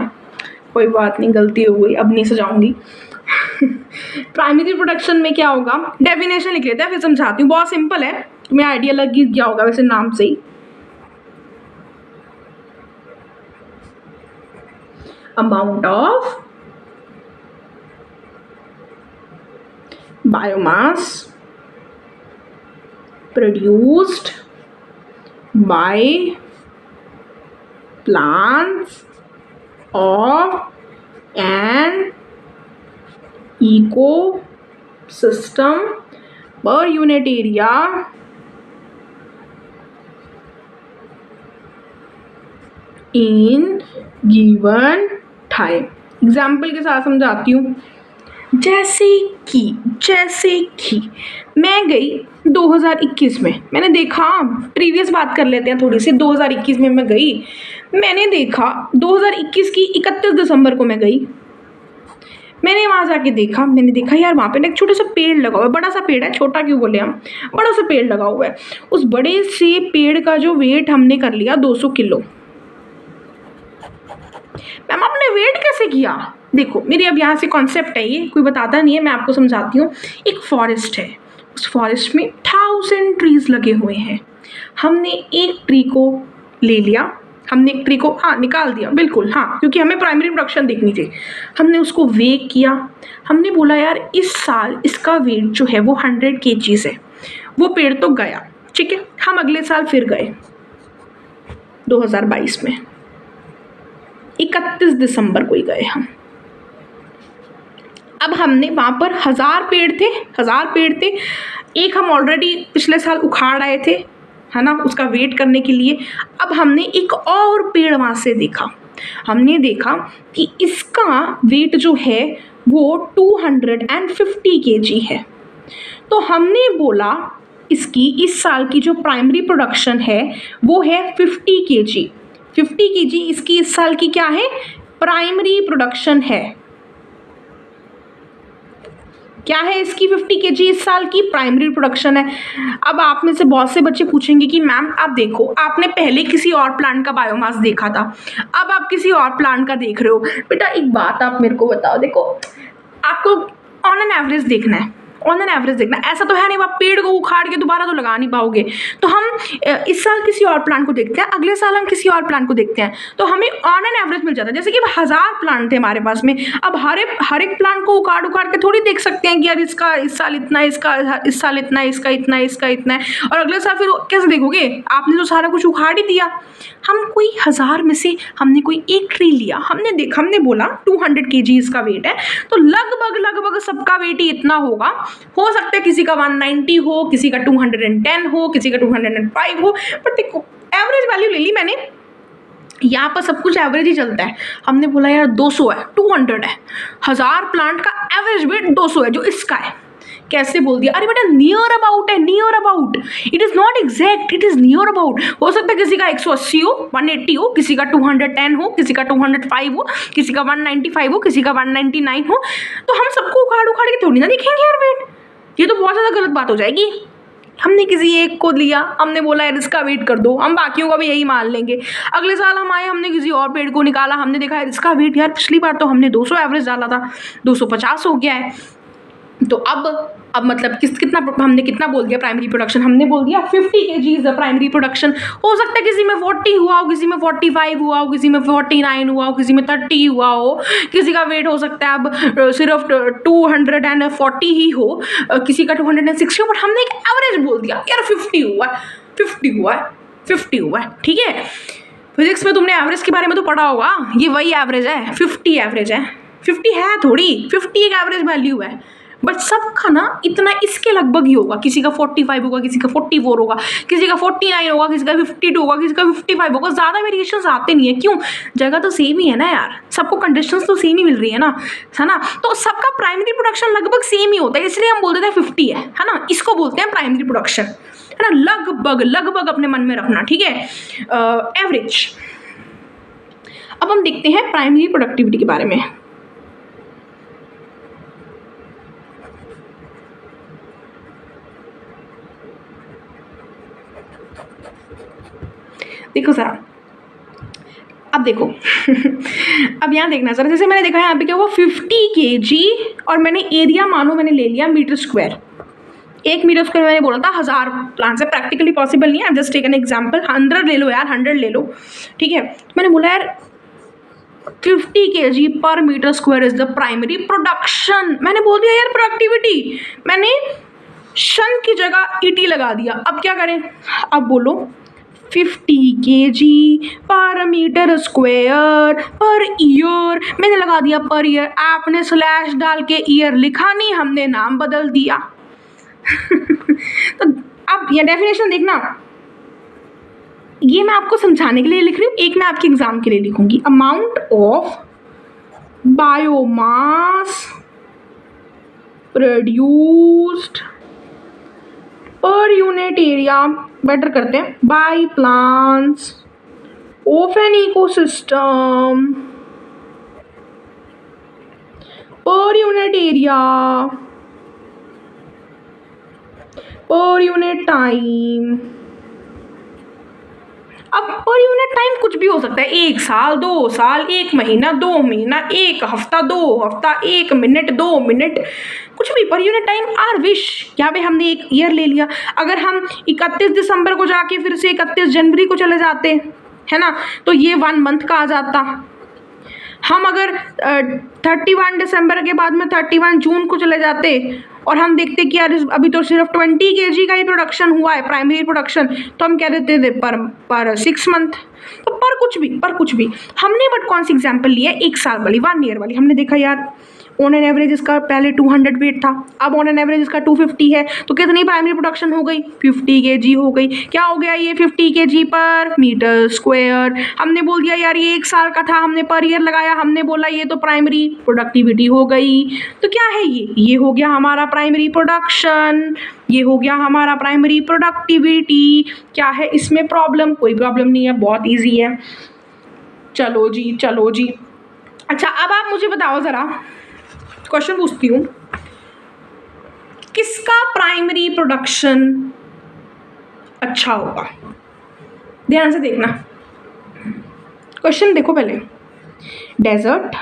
कोई बात नहीं, गलती हो गई, अब नहीं सजाऊंगी। प्राइमरी प्रोडक्शन में क्या होगा, डेफिनेशन लिख लेते हैं फिर समझाती हूँ, बहुत सिंपल है, तुम्हें आइडिया लग गया होगा वैसे नाम से ही। Amount of biomass produced by plants of an ecosystem per unit area in given time। Example के साथ समझाती हूँ। जैसे कि मैं गई 2021 में, मैंने देखा, प्रीवियस बात कर लेते हैं थोड़ी सी। 2021 में मैं गई, मैंने देखा 2021 की 31 दिसंबर को मैं गई, मैंने वहाँ जाके देखा, मैंने देखा यार वहाँ पे ना एक छोटा सा पेड़ लगा हुआ है, बड़ा सा पेड़ है, छोटा क्यों बोले हम, बड़ा सा पेड़ लगा हुआ है। उस बड़े से पेड़ का जो वेट हमने कर लिया 200 किलो। मैम आपने वेट कैसे किया? देखो मेरी अब यहाँ से कॉन्सेप्ट है, ये कोई बताता नहीं है, मैं आपको समझाती हूँ। एक फॉरेस्ट है, उस फॉरेस्ट में 1000 ट्रीज लगे हुए हैं। हमने एक ट्री को ले लिया, हमने एक ट्री को निकाल दिया, बिल्कुल हाँ, क्योंकि हमें प्राइमरी प्रोडक्शन देखनी थी। हमने उसको वेट किया, हमने बोला यार इस साल इसका वेट जो है वो 100 kgs है। वो पेड़ तो गया, ठीक है। हम अगले साल फिर गए 2022 में, 31 दिसंबर को ही गए हम। अब हमने वहाँ पर 1000 पेड़ थे। एक हम ऑलरेडी पिछले साल उखाड़ आए थे, है ना, उसका वेट करने के लिए। अब हमने एक और पेड़ वहाँ से देखा, हमने देखा कि इसका वेट जो है वो 250 kg है। तो हमने बोला इसकी इस साल की जो प्राइमरी प्रोडक्शन है वो है 50 kg। 50 kg इसकी इस साल की क्या है, प्राइमरी प्रोडक्शन है। क्या है इसकी 50 kg इस साल की प्राइमरी प्रोडक्शन है। अब आप में से बहुत से बच्चे पूछेंगे कि मैम आप देखो, आपने पहले किसी और प्लांट का बायोमास देखा था, अब आप किसी और प्लांट का देख रहे हो। बेटा एक बात आप मेरे को बताओ, देखो आपको ऑन एन एवरेज देखना है, ऐसा तो है नहीं आप पेड़ को उखाड़ के दोबारा तो लगा नहीं पाओगे। तो हम इस साल किसी और प्लांट को देखते हैं, अगले साल हम किसी और प्लांट को देखते हैं, तो हमें ऑन एन एवरेज मिल जाता है। जैसे कि 1000 प्लांट थे हमारे पास में, अब हर एक प्लांट को उखाड़ के थोड़ी देख सकते हैं कि यार इसका इस साल इतना, इसका इस साल इतना, इसका इतना, इसका इतना है, और अगले साल फिर कैसे देखोगे? आपने तो सारा कुछ उखाड़ ही दिया। हम कोई 1000 में से हमने कोई एक ट्री लिया, हमने बोला 200 kg इसका वेट है, तो लगभग सबका वेट ही इतना होगा। हो सकता है किसी का 190 हो, किसी का 210 हो, किसी का 205 हो, बट देखो एवरेज वैल्यू ले ली मैंने, यहाँ पर सब कुछ एवरेज ही चलता है। हमने बोला यार 200 है, 200 है, 1000 प्लांट का एवरेज वेट 200 है जो इसका है। कैसे बोल दिया? अरे बेटा नियर अबाउट है, near about, it is not exact, it is near about. हो सकता है किसी का 180 हो, 180 हो, किसी का 210 हो, किसी का 205 हो, किसी का 195 हो, किसी का 199 हो। तो हम सबको उखाड़ के थोड़ी ना देखेंगे यार वेट, ये तो बहुत ज़्यादा गलत बात हो जाएगी। हमने किसी एक को लिया, हमने बोला यार इसका वेट कर दो, हम बाकियों का भी यही मान लेंगे। अगले साल हम आए, हमने किसी और पेड़ को निकाला, हमने देखा यार इसका वेट, यार पिछली बार तो हमने 200 एवरेज डाला था, 250 हो गया है। तो अब मतलब कितना हमने कितना बोल दिया प्राइमरी प्रोडक्शन, हमने बोल दिया 50 kg is the primary production. हो सकता है किसी में 40 हुआ हो, किसी में 45 हुआ हो, किसी में 49 हुआ हो, किसी में 30 हुआ हो, किसी का वेट हो सकता है अब सिर्फ 240 ही हो, किसी का 260 हो, बट हमने एक एवरेज बोल दिया यार 50 हुआ है, 50 हुआ है, 50 हुआ है। ठीक है, फिजिक्स में तुमने एवरेज के बारे में तो पढ़ा होगा, ये वही एवरेज है, 50 एवरेज है। 50 है थोड़ी, 50 एक एवरेज वैल्यू है, बट सबका ना इतना इसके लगभग ही होगा। किसी का 45 होगा, किसी का 44 होगा, किसी का 49 होगा, किसी का 52 होगा, किसी का 55 होगा। ज़्यादा वेरिएशंस आते नहीं है, क्यों? जगह तो सेम ही है ना यार, सबको कंडीशंस तो सेम ही मिल रही है ना, तो सबका प्राइमरी प्रोडक्शन लगभग सेम ही होता है, इसलिए हम बोल देते हैं 50 है ना, इसको बोलते हैं प्राइमरी प्रोडक्शन, है ना। लगभग अपने मन में रखना, ठीक है। एवरेज। अब हम देखते हैं प्राइमरी प्रोडक्टिविटी के बारे में। देखो जरा, अब देखो अब यहाँ देखना जरा, जैसे मैंने देखा है यहाँ पे क्या हुआ, 50 kg और मैंने एरिया मानो मैंने ले लिया मीटर स्क्वायर। 1 मीटर स्क्वायर मैंने बोला था 1000 प्लांट्स है, प्रैक्टिकली पॉसिबल नहीं है, जस्ट टेक एन एग्जाम्पल। 100 ले लो यार, 100 ले लो, ठीक है। मैंने बोला यार 50 kg पर metre square is the primary production. मैंने बोल दिया यार प्रोडक्टिविटी, मैंने शन की जगह ईटी लगा दिया। अब क्या करें, अब बोलो 50 kg पर मीटर स्क्वायर पर ईयर, मैंने लगा दिया पर ईयर, आपने स्लैश डाल के ईयर लिखा नहीं, हमने नाम बदल दिया तो अब ये डेफिनेशन देखना, ये मैं आपको समझाने के लिए लिख रही हूँ, एक मैं आपके एग्जाम के लिए लिखूंगी। Amount of biomass produced per unit area, better करते हैं, by plants of an ecosystem per unit area per unit time. अब पर यूनिट टाइम कुछ भी हो सकता है, 1 साल, 2 साल, 1 महीना, 2 महीना, 1 हफ्ता, 2 हफ्ता, 1 मिनट, 2 मिनट, कुछ भी per unit time are wish. यहाँ पे हमने एक ईयर ले लिया, अगर हम 31 दिसंबर को जाके फिर से 31 जनवरी को चले जाते, है ना, तो ये 1 मंथ का आ जाता। हम अगर 31 दिसंबर के बाद में 31 जून को चले जाते और हम देखते कि यार अभी तो सिर्फ 20 kg का ही प्रोडक्शन हुआ है प्राइमरी प्रोडक्शन, तो हम कह देते थे पर 6 मंथ। तो पर कुछ भी हमने बट कौन सी एग्जाम्पल लिया है, 1 साल वाली, 1 ईयर वाली। हमने देखा यार ऑन एन एवरेज इसका पहले 200 वेट था, अब ऑन एन एवरेज इसका 250 है, तो कितनी प्राइमरी प्रोडक्शन हो गई, 50 kg हो गई। क्या हो गया ये 50 kg पर मीटर स्क्वायर। हमने बोल दिया यार ये 1 साल का था, हमने पर ईयर लगाया, हमने बोला ये तो प्राइमरी प्रोडक्टिविटी हो गई। तो क्या है ये हो गया हमारा प्राइमरी प्रोडक्शन, ये हो गया हमारा प्राइमरी प्रोडक्टिविटी। क्या है इसमें प्रॉब्लम? कोई प्रॉब्लम नहीं है, बहुत ईजी है। चलो जी। अच्छा अब आप मुझे बताओ ज़रा, क्वेश्चन पूछती हूँ, किसका प्राइमरी प्रोडक्शन अच्छा होगा? ध्यान से देखना, क्वेश्चन देखो पहले। डेजर्ट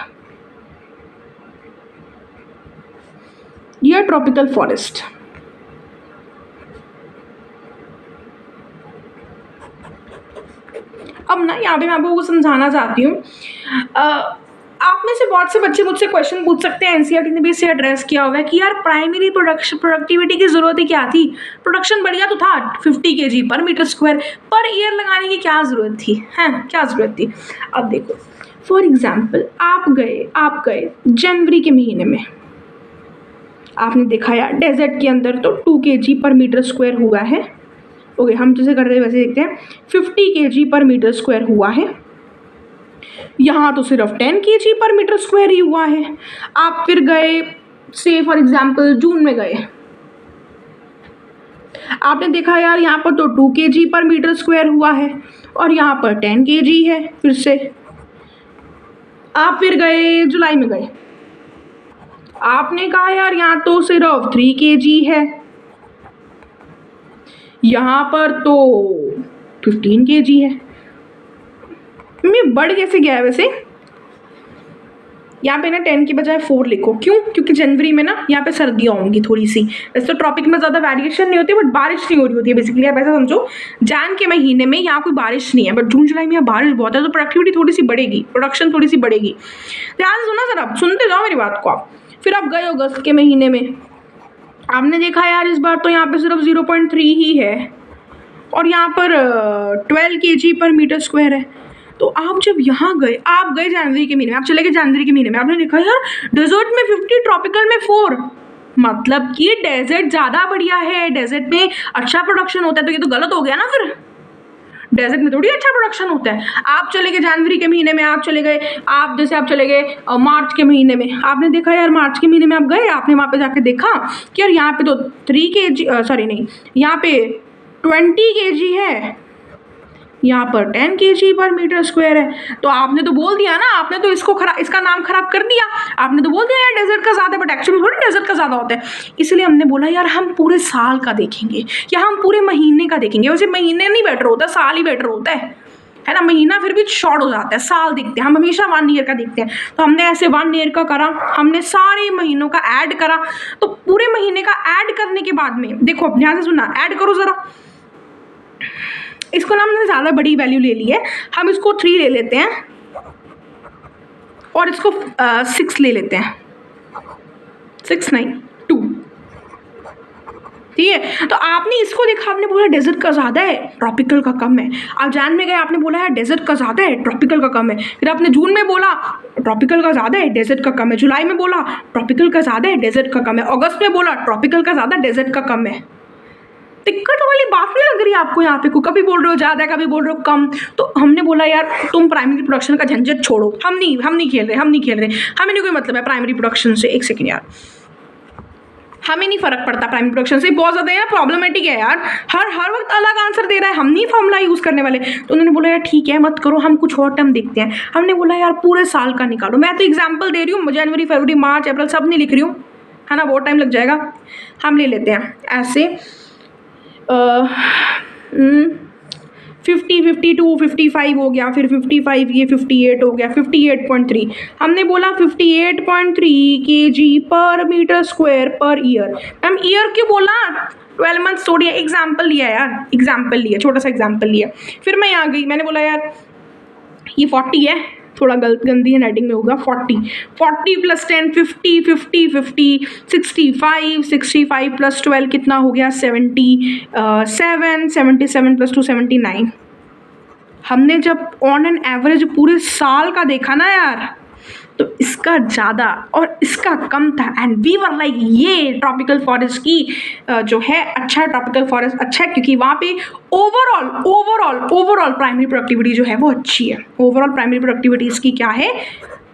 या ट्रॉपिकल फॉरेस्ट? अब ना यहाँ पे मैं आपको समझाना चाहती हूँ, आप में से बहुत से बच्चे मुझसे क्वेश्चन पूछ सकते हैं, एनसीईआरटी ने भी इसे एड्रेस किया होगा कि यार प्राइमरी प्रोडक्टिविटी की ज़रूरत ही क्या थी, प्रोडक्शन बढ़िया तो था 50 kg पर मीटर स्क्वायर, पर ईयर लगाने की क्या ज़रूरत थी, हैं क्या ज़रूरत थी? अब देखो फॉर एग्जांपल आप गए जनवरी के महीने में, आपने देखा यार डेजर्ट के अंदर तो 2 kg पर मीटर स्क्वायर हुआ है। ओके, हम जैसे करते हैं वैसे देखते हैं, 50 kg पर मीटर स्क्वायर हुआ है, यहाँ तो सिर्फ 10 kg पर मीटर स्क्वायर ही हुआ है। आप फिर गए से फॉर एग्जांपल जून में गए, आपने देखा यार यहाँ पर तो 2 kg पर मीटर स्क्वायर हुआ है और यहाँ पर 10 kg है। फिर से आप फिर गए जुलाई में गए, आपने कहा यार यहाँ तो सिर्फ 3 kg है। यहाँ पर तो 15 kg है। मैं बढ़ कैसे गया है वैसे? यहाँ पे ना 10 की बजाय 4 लिखो। क्यों? क्योंकि जनवरी में ना यहाँ पे सर्दियाँ होंगी थोड़ी सी। वैसे तो ट्रॉपिक में ज़्यादा वेरिएशन नहीं होती, बट बारिश नहीं हो रही होती है बेसिकली। आप ऐसा समझो, जैन के महीने में यहाँ कोई बारिश नहीं है, बट जून जुलाई में यहाँ बारिश बहुत है, तो प्रोडक्टिविटी थोड़ी सी बढ़ेगी, प्रोडक्शन थोड़ी सी बढ़ेगी। ध्यान से सुना सर, आप सुनते जाओ मेरी बात को। आप फिर आप गए अगस्त के महीने में, आपने देखा यार इस बार तो यहाँ पे सिर्फ 0.3 ही है, और यहाँ पर 12 kg/m² है। तो आप जब यहाँ गए, आप गए जनवरी के महीने में, आप चले गए जनवरी के महीने में, आपने देखा यार डेजर्ट में 50, ट्रॉपिकल में 4, मतलब कि डेजर्ट ज़्यादा बढ़िया है, डेजर्ट में अच्छा प्रोडक्शन होता है। तो ये तो गलत हो गया ना फिर, डेजर्ट में थोड़ी अच्छा प्रोडक्शन होता है। आप चले गए जनवरी के महीने में, आप चले गए, आप जैसे आप चले गए मार्च के महीने में, आपने देखा यार मार्च के महीने में आप गए, आपने वहाँ पे जाके देखा कि यार यहाँ पे तो 3 kg, सॉरी नहीं, यहाँ पे 20 kg है, यहाँ पर 10 kg/m² है। तो आपने तो बोल दिया ना, आपने तो इसका नाम खराब कर दिया। आपने तो बोल दिया यार डेजर्ट का ज़्यादा, बट एक्चुअली थोड़ी डेजर्ट का ज़्यादा होता है। इसलिए हमने बोला यार हम पूरे साल का देखेंगे या हम पूरे महीने का देखेंगे। वैसे महीने नहीं बेटर होता, साल ही बेटर होता है ना। महीना फिर भी शॉर्ट हो जाता है, साल देखते हैं हम, हमेशा 1 ईयर का देखते हैं। तो हमने ऐसे 1 ईयर का करा, हमने सारे महीनों का ऐड करा। तो पूरे महीने का ऐड करने के बाद में देखो, ध्यान से सुनना, ऐड करो ज़रा। इसको ना हमने ज़्यादा बड़ी वैल्यू ले ली है, हम इसको 3 ले लेते हैं और इसको 6 ले लेते हैं, 6 नहीं 2, ठीक है। तो आपने इसको देखा, आपने बोला डेजर्ट का ज़्यादा है, ट्रॉपिकल का कम है। आप जैन में गए, आपने बोला यार डेजर्ट का ज़्यादा है, ट्रॉपिकल का कम है। फिर आपने जून में बोला ट्रॉपिकल का ज़्यादा है, डेजर्ट का कम है। जुलाई में बोला ट्रॉपिकल का ज़्यादा है, डेजर्ट का कम है। अगस्त में बोला ट्रॉपिकल का ज़्यादा, डेजर्ट का कम है। दिक्कत वाली बात नहीं लग रही आपको यहाँ पे? कभी बोल रहे हो ज़्यादा है, कभी बोल रहे हो कम। तो हमने बोला यार तुम प्राइमरी प्रोडक्शन का झंझट छोड़ो, हम नहीं खेल रहे, हमें नहीं कोई मतलब है प्राइमरी प्रोडक्शन से। एक सेकेंड यार, हमें नहीं फर्क पड़ता प्राइमरी प्रोडक्शन से, बहुत ज़्यादा यार प्रॉब्लमेटिक है यार, हर वक्त अलग आंसर दे रहा है, हम नहीं फॉर्मूला यूज़ करने वाले। तो उन्होंने बोला यार ठीक है मत करो, हम कुछ और टर्म देखते हैं। हमने बोला यार पूरे साल का निकालो। मैं तो एग्जाम्पल दे रही हूँ, जनवरी फरवरी मार्च अप्रैल सब नहीं लिख रही हूँ, है ना, बहुत टाइम लग जाएगा। हम ले लेते हैं ऐसे 50, 52, 55 हो गया, फिर 55, ये 58 हो गया, 58.3। हमने बोला 58.3 kg/m²/ईयर। मैम ईयर क्यों बोला? 12 मंथ्स थोड़ी है, एग्जाम्पल लिया यार, एग्जाम्पल लिया, छोटा सा एग्जाम्पल लिया। फिर मैं यहाँ गई, मैंने बोला यार ये 40 है, थोड़ा गंदी है हेडिंग में होगा, 40 + 10 50, 50 50 65, 65 + 12 कितना हो गया? 77, 77 + 2 79। हमने जब ऑन एन एवरेज पूरे साल का देखा ना यार, तो इसका ज़्यादा और इसका कम था। एंड वी वर लाइक ये ट्रॉपिकल फॉरेस्ट की जो है अच्छा, ट्रॉपिकल फॉरेस्ट अच्छा है क्योंकि वहाँ पे ओवरऑल प्राइमरी प्रोडक्टिविटी जो है वो अच्छी है। ओवरऑल प्राइमरी प्रोडक्टिविटी इसकी क्या है?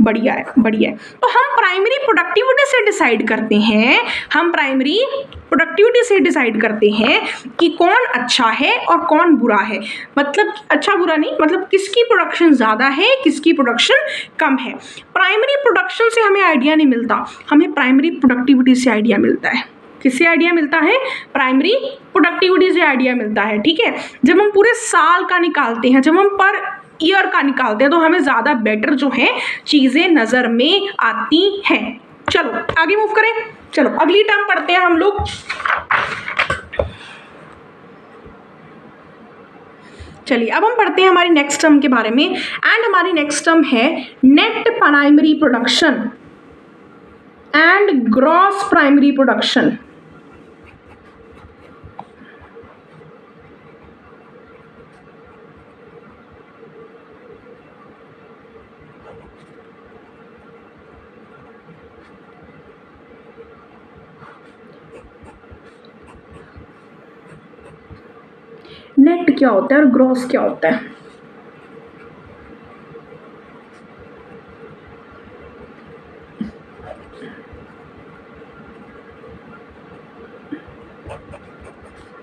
बढ़िया है। तो हम प्राइमरी प्रोडक्टिविटी से डिसाइड करते हैं कि कौन अच्छा है और कौन बुरा है। मतलब अच्छा बुरा नहीं, मतलब किसकी प्रोडक्शन ज़्यादा है, किसकी प्रोडक्शन कम है। प्राइमरी प्रोडक्शन से हमें आइडिया नहीं मिलता, हमें प्राइमरी प्रोडक्टिविटी से आइडिया मिलता है। किससे आइडिया मिलता है? प्राइमरी प्रोडक्टिविटी से आइडिया मिलता है, ठीक है। जब हम पूरे साल का निकालते हैं, जब हम पर ईयर का निकालते हैं, तो हमें ज़्यादा बेटर जो है चीज़ें नज़र में आती हैं। चलो आगे मूव करें, चलो अगली टर्म पढ़ते हैं हम लोग। चलिए अब हम पढ़ते हैं हमारी नेक्स्ट टर्म के बारे में। एंड हमारी नेक्स्ट टर्म है net primary production and gross primary production. Net क्या होता है और ग्रॉस क्या होता है?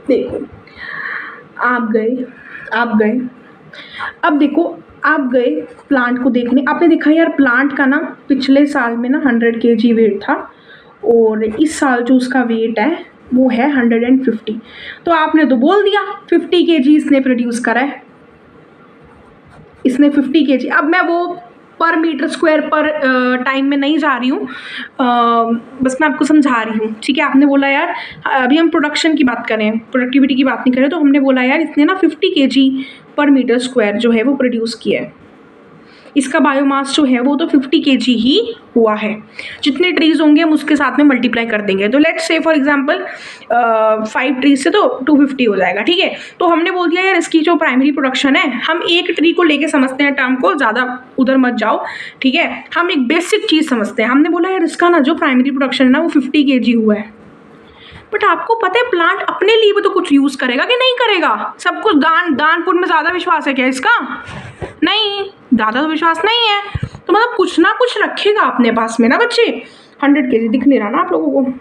देखो आप गए अब देखो आप गए प्लांट को देखने, आपने देखा यार प्लांट का ना पिछले साल में ना 100 kg वेट था, और इस साल जो उसका वेट है वो है 150। तो आपने तो बोल दिया 50 kg इसने प्रोड्यूस करा है, इसने 50 kg। अब मैं वो पर मीटर स्क्वायर पर टाइम में नहीं जा रही हूँ, बस मैं आपको समझा रही हूँ, ठीक है। आपने बोला यार, अभी हम प्रोडक्शन की बात करें, प्रोडक्टिविटी की बात नहीं करें, तो हमने बोला यार इसने ना 50 kg पर मीटर स्क्वायर जो है वो प्रोड्यूस किया है, इसका बायोमास जो है वो तो 50 kg ही हुआ है। जितने ट्रीज होंगे हम उसके साथ में मल्टीप्लाई कर देंगे, तो let's say for example 5 trees से तो 250 हो जाएगा, ठीक है। तो हमने बोल दिया यार इसकी जो प्राइमरी प्रोडक्शन है, हम एक ट्री को लेके समझते हैं टर्म को, ज़्यादा उधर मत जाओ, ठीक है। हम एक बेसिक चीज़ समझते हैं, हमने बोला यार इसका ना जो प्राइमरी प्रोडक्शन है ना वो 50 kg हुआ है। बट आपको पता है प्लांट अपने लिए भी तो कुछ यूज़ करेगा कि नहीं करेगा? सब कुछ दान पुण्य में ज़्यादा विश्वास है क्या इसका? नहीं, ज़्यादा तो विश्वास नहीं है, तो मतलब कुछ ना कुछ रखेगा अपने पास में ना बच्चे। 100 kg दिख नहीं रहा ना आप लोगों को?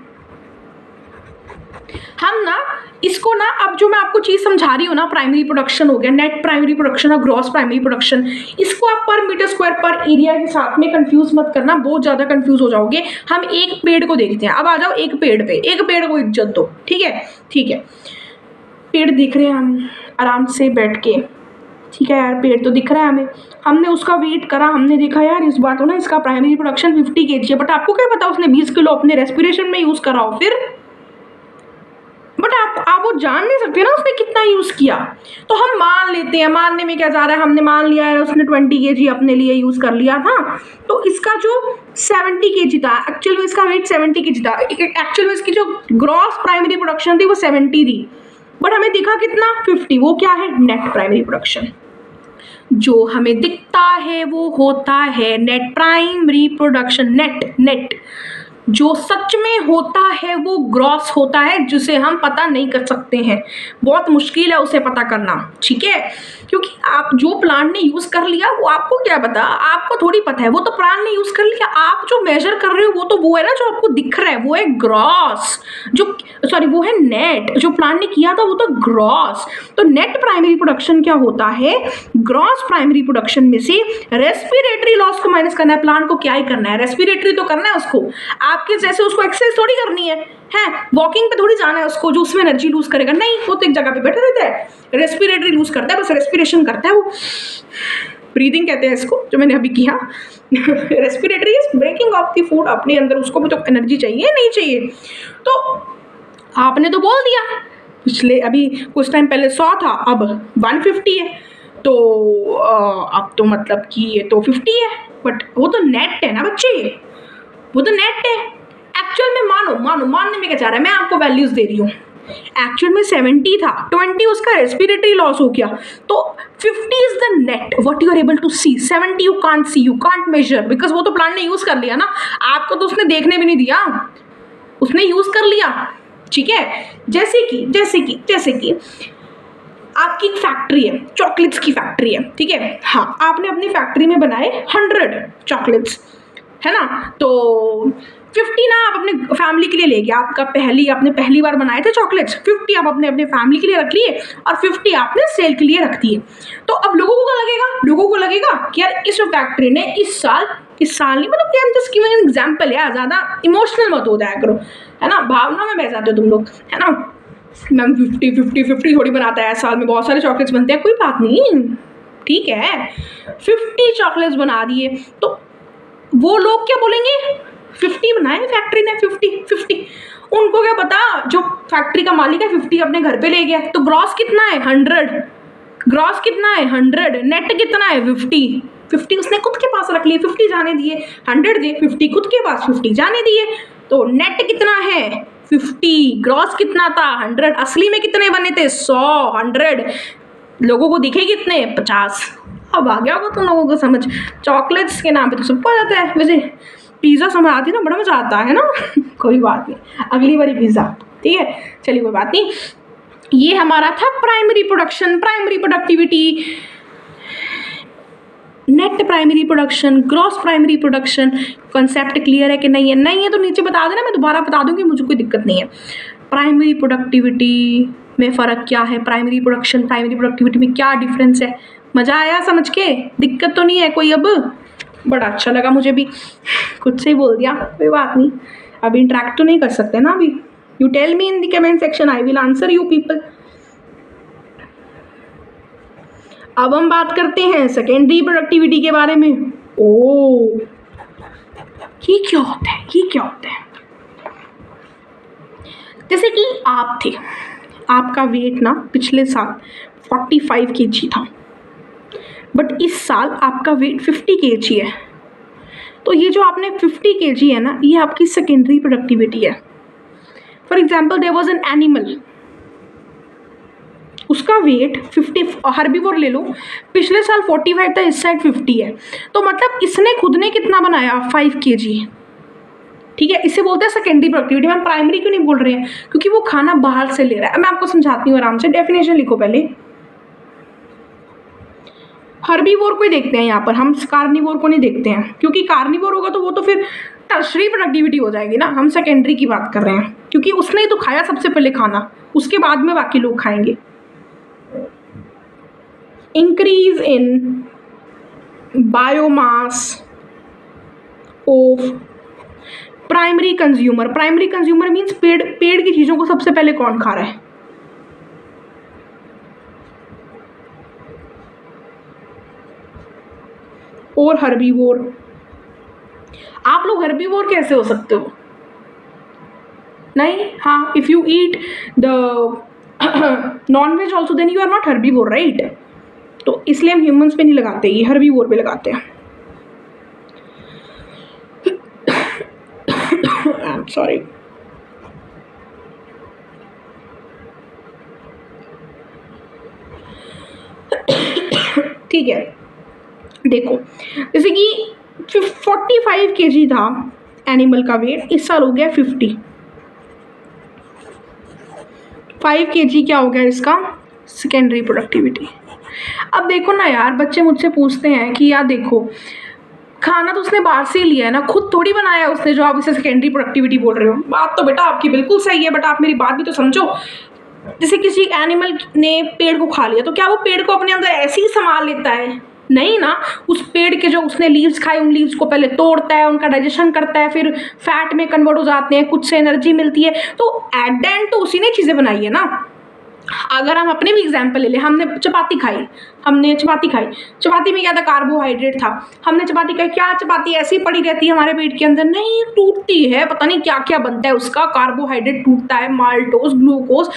हम ना इसको ना, अब जो मैं आपको चीज़ समझा रही हूँ ना, प्राइमरी प्रोडक्शन हो गया, नेट प्राइमरी प्रोडक्शन और ग्रॉस प्राइमरी प्रोडक्शन, इसको आप पर मीटर स्क्वायर पर एरिया के साथ में कंफ्यूज मत करना, बहुत ज़्यादा कंफ्यूज हो जाओगे। हम एक पेड़ को देखते हैं, अब आ जाओ एक पेड़ पे, एक पेड़ को इज्जत दो, ठीक है, ठीक है। पेड़ दिख रहे हैं हम आराम से बैठ के, ठीक है यार, पेड़ तो दिख रहा है हमें, हमने उसका वेट करा, हमने देखा यार इस बार तो ना इसका प्राइमरी प्रोडक्शन 50 kg है, बट आपको क्या पता उसने 20 किलो अपने रेस्पिरेशन में यूज़ करा हो, फिर बट आप वो जान नहीं सकते ना उसने कितना यूज़ किया। तो हम मान लेते हैं, मानने में क्या जा रहा है, हमने मान लिया है उसने 20 kg अपने लिए यूज़ कर लिया था, तो इसका जो 70 kg था, एक्चुअल में इसका वेट 70 kg था, एक्चुअल में इसकी जो ग्रॉस प्राइमरी प्रोडक्शन थी वो 70 थी, बट हमें दिखा कितना 50। वो क्या है? Net primary production. जो हमें दिखता है वो होता है नेट प्राइमरी प्रोडक्शन। नेट जो सच में होता है वो ग्रॉस होता है, जिसे हम पता नहीं कर सकते हैं, बहुत मुश्किल है उसे पता करना, ठीक है। क्योंकि आप जो प्लांट ने यूज़ कर लिया वो आपको क्या पता, आपको थोड़ी पता है, वो तो प्लांट ने यूज़ कर लिया, आप जो मेजर कर रहे हो वो तो वो है ना जो आपको दिख रहा है, वो है ग्रॉस, जो सॉरी वो है नेट, जो प्लांट ने किया था वो तो ग्रॉस। तो नेट प्राइमरी प्रोडक्शन क्या होता है? ग्रॉस प्राइमरी प्रोडक्शन में से रेस्पिरेटरी लॉस को माइनस करना है। प्लांट को क्या ही करना है, रेस्पिरेटरी तो करना है उसको, आपके जैसे उसको एक्सरसाइज थोड़ी करनी है वॉकिंग पे थोड़ी जाना है उसको जो उसमें एनर्जी लूज करेगा, नहीं, वो तो एक जगह पे बैठा रहता है, रेस्पिरेटरी लूज करता है, बस रेस्पिरेशन करता है वो, ब्रीदिंग कहते हैं इसको, जो मैंने अभी किया। Respiratory is breaking of the food, अपने अंदर उसको भी तो एनर्जी चाहिए, नहीं चाहिए? तो आपने तो बोल दिया पिछले अभी कुछ टाइम पहले 100 था, अब 150 है, तो अब तो मतलब कि ये तो 50 है, बट वो तो नेट है ना बच्चे, वो तो नेट है। एक्चुअल में मानने में क्या जा रहा है, मैं आपको वैल्यूज दे रही हूँ। एक्चुअल में 70 था, 20 उसका रेस्पिरेटरी लॉस हो गया, तो 50 is the net what you are able to see. 70 you can't see, you can't measure, because वो तो प्लांट ने यूज कर लिया ना, आपको तो उसने देखने भी नहीं दिया, उसने यूज कर लिया, ठीक है। जैसे कि आपकी एक फैक्ट्री है, चॉकलेट्स की फैक्ट्री है, ठीक है, हाँ, आपने अपनी फैक्ट्री में बनाए 100 चॉकलेट्स, है ना, तो 50 ना आप अपने फैमिली के लिए ले गए, आपने पहली बार बनाए थे चॉकलेट्स, 50 आप अपने फैमिली के लिए रख लिए और 50 आपने सेल के लिए रख दिए। तो अब लोगों को लगेगा कि यार इस फैक्ट्री ने इस साल नहीं, मतलब कि I am just giving an example यार, ज़्यादा इमोशनल मत हो जाया करो, है ना, भावना में बह जाते हो तुम लोग, है ना। मैम 50 थोड़ी बनाता है, साल में बहुत सारे चॉकलेट्स बनते हैं, कोई बात नहीं, ठीक है, 50 चॉकलेट्स बना दिए, तो वो लोग क्या बोलेंगे, 50 बनाए फैक्ट्री ने, 50, उनको क्या पता जो फैक्ट्री का मालिक है 50 अपने घर पे ले गया, तो ग्रॉस कितना है 100, ग्रॉस कितना है 100, नेट कितना है 50 उसने खुद के पास रख लिए, 50 जाने दिए, 100 दे, 50 खुद के पास, 50 जाने दिए, तो नेट कितना है 50, ग्रॉस कितना था 100, असली में कितने बने थे 100, 100 लोगों को दिखे कितने 50। अब आ गया होगा तुम लोगों को समझ, चॉकलेट्स के नाम पे तो सबको आ जाता है, वैसे पिज़्ज़ा समझ आती ना, बड़ा मज़ा आता है ना। कोई बात नहीं, अगली बारी पिज़्ज़ा, ठीक है, चलिए कोई बात नहीं। ये हमारा था primary production, primary productivity, net primary production, gross primary production. Concept clear है कि नहीं है? नहीं है तो नीचे बता देना, मैं दोबारा बता दूंगी, मुझे कोई दिक्कत नहीं है। प्राइमरी प्रोडक्टिविटी में फ़र्क क्या है, प्राइमरी प्रोडक्शन प्राइमरी प्रोडक्टिविटी में क्या डिफरेंस है? मज़ा आया समझ के? दिक्कत तो नहीं है कोई? अब बड़ा अच्छा लगा मुझे भी, खुद से ही बोल दिया, कोई बात नहीं, अभी इंटरेक्ट तो नहीं कर सकते ना अभी, You tell me in the comment section, I will answer you people. अब हम बात करते हैं सेकेंडरी प्रोडक्टिविटी के बारे में। ओ, ये क्या होता है, ये क्या होता है? जैसे कि आप थे, आपका वेट ना पिछले साल 45 kg था, बट इस साल आपका वेट 50 kg है। तो ये जो आपने 50 kg है ना, ये आपकी सेकेंडरी प्रोडक्टिविटी है। For example, there was an animal, उसका वेट 50, हर्बीवोर ले लो, पिछले साल 45 था, इस साइड 50 है। तो मतलब इसने खुद ने कितना बनाया, 5 kg। ठीक है, इसे बोलते हैं सेकेंडरी प्रोडक्टिविटी। हम प्राइमरी क्यों नहीं बोल रहे हैं, क्योंकि वो खाना बाहर से ले रहा है। मैं आपको समझाती हूँ आराम से, डेफिनेशन लिखो पहले। हर्बीवोर को ही देखते हैं यहाँ पर, हम कार्निवोर को नहीं देखते हैं, क्योंकि कार्निवोर होगा तो वो तो फिर टर्शरी प्रोडक्टिविटी हो जाएगी ना। हम सेकेंडरी की बात कर रहे हैं, क्योंकि उसने ही तो खाया सबसे पहले खाना, उसके बाद में बाकी लोग खाएंगे। Increase in biomass of primary consumer. Primary consumer means पेड़ की चीजों को सबसे पहले कौन खा रहा है? और हर्बीवोर। आप लोग हर्बीवोर कैसे हो सकते हो? नहीं, हाँ, if you eat the non veg also then you are not herbivore, right? तो इसलिए हम ह्यूमंस पे नहीं लगाते, ये हर्बीवोर पे लगाते हैं। I am sorry. ठीक है, देखो, जैसे कि 45 kg था एनिमल का वेट, इस साल हो गया 50। 5 kg क्या हो गया इसका, सेकेंडरी प्रोडक्टिविटी। अब देखो ना यार, बच्चे मुझसे पूछते हैं कि यार देखो, खाना तो उसने बाहर से ही लिया है ना, खुद थोड़ी बनाया है उसने, जो आप इसे सेकेंडरी प्रोडक्टिविटी बोल रहे हो। बात तो बेटा आपकी बिल्कुल सही है, बट आप मेरी बात भी तो समझो। जैसे किसी एनिमल ने पेड़ को खा लिया, तो क्या वो पेड़ को अपने अंदर ऐसे ही संभाल लेता है? नहीं ना, उस पेड़ के जो उसने लीव्स खाए, उन लीव्स को पहले तोड़ता है, उनका डाइजेशन करता है, फिर फैट में कन्वर्ट हो जाते हैं, कुछ से एनर्जी मिलती है। तो एट द एंड तो उसी ने चीज़ें बनाई है ना। अगर हम अपने भी एग्जाम्पल ले लें, हमने चपाती खाई, चपाती में क्या था, कार्बोहाइड्रेट था। हमने चपाती खाई, क्या चपाती ऐसी पड़ी रहती है हमारे पेट के अंदर? नहीं, टूटती है, पता नहीं क्या क्या बनता है उसका, कार्बोहाइड्रेट टूटता है, माल्टोज, ग्लूकोज,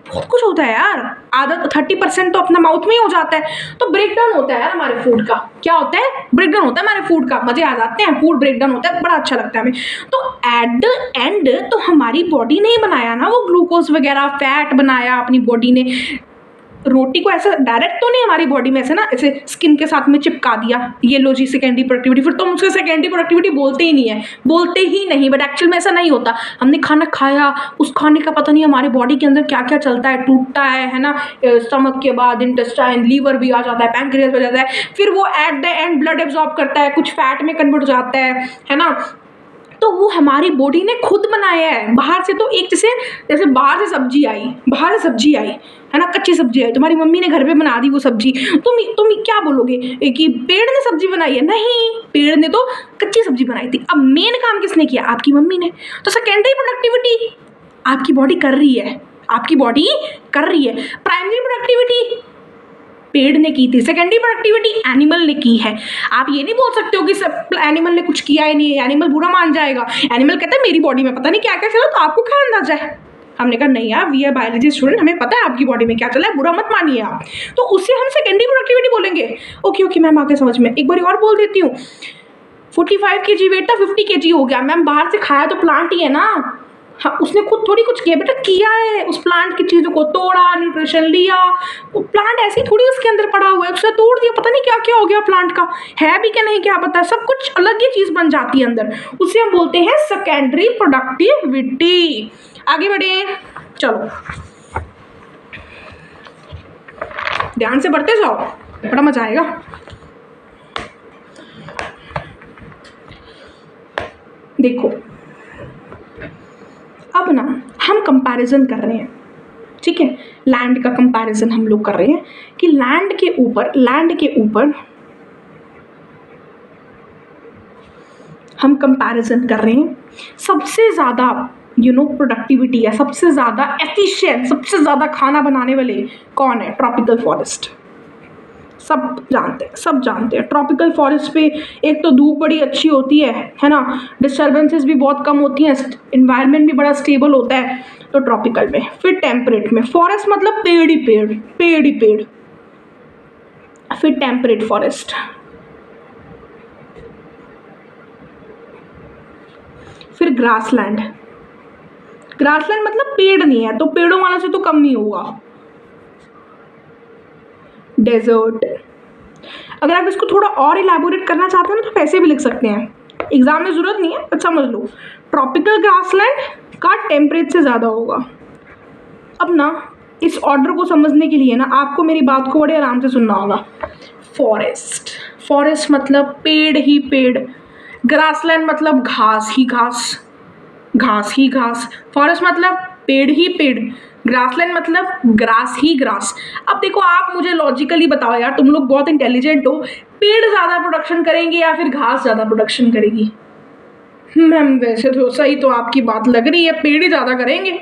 बहुत कुछ होता है यार। आधा 30% तो अपना माउथ में ही हो जाता है। तो ब्रेकडाउन होता है यार हमारे फूड का। क्या होता है? ब्रेकडाउन होता है हमारे फूड का। मजे आ जाते हैं, फूड ब्रेकडाउन होता है, बड़ा अच्छा लगता है हमें। तो एट द एंड तो हमारी बॉडी ने ही बनाया ना वो ग्लूकोज वगैरह, फैट बनाया अपनी बॉडी ने। रोटी को ऐसा डायरेक्ट तो नहीं हमारी बॉडी में ऐसे ना, ऐसे स्किन के साथ में चिपका दिया, ये लो जी सेकेंडरी प्रोडक्टिविटी। फिर तो हम उसको सेकेंडरी प्रोडक्टिविटी बोलते ही नहीं है, बोलते ही नहीं। बट एक्चुअल में ऐसा नहीं होता। हमने खाना खाया, उस खाने का पता नहीं हमारे बॉडी के अंदर क्या क्या चलता है, टूटता है ना। स्टमक के बाद इंटेस्टाइन, लीवर भी आ जाता है, पैंक्रियास हो जाता है, फिर वो at the end blood absorb करता है, कुछ फैट में कन्वर्ट हो जाता है ना। तो वो हमारी बॉडी ने खुद बनाया है। बाहर से तो एक जैसे बाहर से सब्जी आई है ना, कच्ची सब्जी आई, तुम्हारी मम्मी ने घर पे बना दी वो सब्जी, तुम क्या बोलोगे कि पेड़ ने सब्जी बनाई है? नहीं, पेड़ ने तो कच्ची सब्जी बनाई थी। अब मेन काम किसने किया? आपकी मम्मी ने। तो सेकेंडरी प्रोडक्टिविटी आपकी बॉडी कर रही है, प्राइमरी प्रोडक्टिविटी पेड़ ने की थी, सेकेंडरी प्रोडक्टिविटी एनिमल ने की है। आप ये नहीं बोल सकते हो कि सब एनिमल ने कुछ किया ही नहीं है, एनिमल बुरा मान जाएगा। एनिमल कहता है मेरी बॉडी में पता नहीं क्या क्या चला, तो आपको क्या अंदाजा है? हमने कहा नहीं यार, वी आर बायोलॉजी स्टूडेंट, हमें पता है आपकी बॉडी में क्या चला है, बुरा मत मानिए आप। तो उससे हम सेकेंडरी प्रोडक्टिविटी बोलेंगे। ओके मैम, आगे समझ में। एक बार और बोल देती हूँ, 45 kg वेट था, 50 kg हो गया। मैम बाहर से खाया तो प्लांट ही है ना। हाँ, उसने खुद थोड़ी कुछ किया बेटा, किया है। उस प्लांट की चीज़ों को तोड़ा, न्यूट्रिशन लिया। वो प्लांट ऐसे ही थोड़ी उसके अंदर पड़ा हुआ है, उसने तोड़ दिया, पता नहीं क्या क्या हो गया प्लांट का, है भी क्या नहीं क्या पता, सब कुछ अलग ही चीज़ बन जाती है अंदर। उसे हम बोलते हैं सेकेंडरी प्रोडक्टिविटी। आगे बढ़े, चलो ध्यान से बढ़ते जाओ, बड़ा मजा आएगा। देखो अब ना हम कंपैरिजन कर रहे हैं, ठीक है, लैंड का कंपैरिजन हम लोग कर रहे हैं कि लैंड के ऊपर हम कंपैरिजन कर रहे हैं। सबसे ज़्यादा प्रोडक्टिविटी है, सबसे ज़्यादा एफिशिएंट, सबसे ज़्यादा खाना बनाने वाले कौन है? Tropical forest. सब जानते हैं ट्रॉपिकल फॉरेस्ट पे एक तो धूप बड़ी अच्छी होती है ना, डिस्टर्बेंसेस भी बहुत कम होती हैं, इन्वायरमेंट भी बड़ा स्टेबल होता है तो ट्रॉपिकल में। फिर टेम्परेट में, फॉरेस्ट मतलब पेड़ ही पेड़, पेड़ ही पेड़। फिर टेम्परेट फॉरेस्ट, फिर ग्रासलैंड। ग्रासलैंड मतलब पेड़ नहीं है तो पेड़ों वाला से तो कम ही होगा। डेजर्ट, अगर आप इसको थोड़ा और इलैबोरेट करना चाहते हैं ना तो वैसे भी लिख सकते हैं, एग्जाम में जरूरत नहीं है पर समझ लो, ट्रॉपिकल ग्रासलैंड का टेम्परेचर से ज़्यादा होगा। अब ना इस ऑर्डर को समझने के लिए ना आपको मेरी बात को बड़े आराम से सुनना होगा। फॉरेस्ट, फॉरेस्ट मतलब पेड़ ही पेड़, ग्रासलैंड मतलब घास ही घास, घास ही घास, फॉरेस्ट मतलब पेड़ ही पेड़, ग्रासलैंड मतलब ग्रास ही ग्रास। अब देखो आप मुझे लॉजिकली बताओ यार, तुम लोग बहुत इंटेलिजेंट हो, पेड़ ज़्यादा प्रोडक्शन करेंगे या फिर घास ज़्यादा प्रोडक्शन करेगी? मैम वैसे तो सही तो आपकी बात लग रही है, पेड़ ही ज़्यादा करेंगे।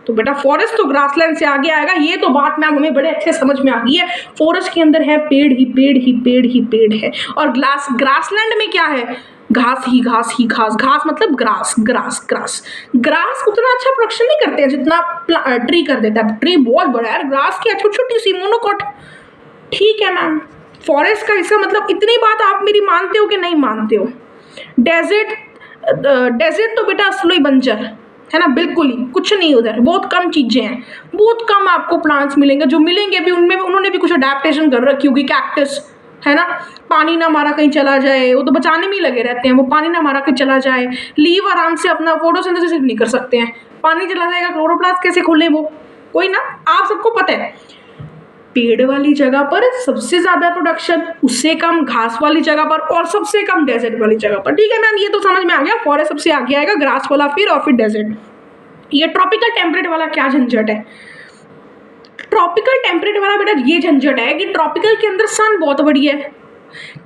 तो बेटा फॉरेस्ट तो ग्रासलैंड से आगे आएगा, ये तो बात मैम हमें बड़े अच्छे समझ में आ गई है। फॉरेस्ट के अंदर है पेड़ ही पेड़ ही पेड़ ही पेड़ है, और ग्रासलैंड में क्या है? घास ही घास ही घास, घास मतलब ग्रास ग्रास ग्रास। ग्रास उतना अच्छा प्रोडक्शन नहीं करते हैं जितना ट्री कर देता है, ट्री बहुत बड़ा है, ग्रास की छोटी छोटी सी मोनोकॉट। ठीक है मैम, फॉरेस्ट का इसका मतलब इतनी बात आप मेरी मानते हो कि नहीं मानते हो? डेजर्ट, डेजर्ट तो बेटा असली बंजर है ना, बिल्कुल ही कुछ नहीं, उधर बहुत कम चीज़ें हैं, बहुत कम आपको प्लांट्स मिलेंगे, जो मिलेंगे भी उनमें उन्होंने भी कुछ अडेप्टेशन कर रखी होगी, कैक्टस है ना, पानी ना मारा कहीं चला जाए, वो तो बचाने में ही लगे रहते हैं, वो पानी ना मारा कहीं चला जाए, लीव आराम से अपना फोटोसिंथेसिस नहीं कर सकते हैं, पानी चला जाएगा क्लोरोप्लास्ट कैसे खोलें वो, कोई ना, आप सबको पता है। पेड़ वाली जगह पर सबसे ज्यादा प्रोडक्शन, उससे कम घास वाली जगह पर, और सबसे कम डेजर्ट वाली जगह पर। ठीक है मैम, ये तो समझ में आ गया, फॉरेस्ट सबसे आगे आएगा, ग्रास वाला फिर, और फिर डेजर्ट। ये ट्रॉपिकल टेम्परेट वाला क्या झंझट है? ट्रॉपिकल टेम्परेट वाला बेटा ये झंझट है कि ट्रॉपिकल के अंदर सन बहुत बड़ी है,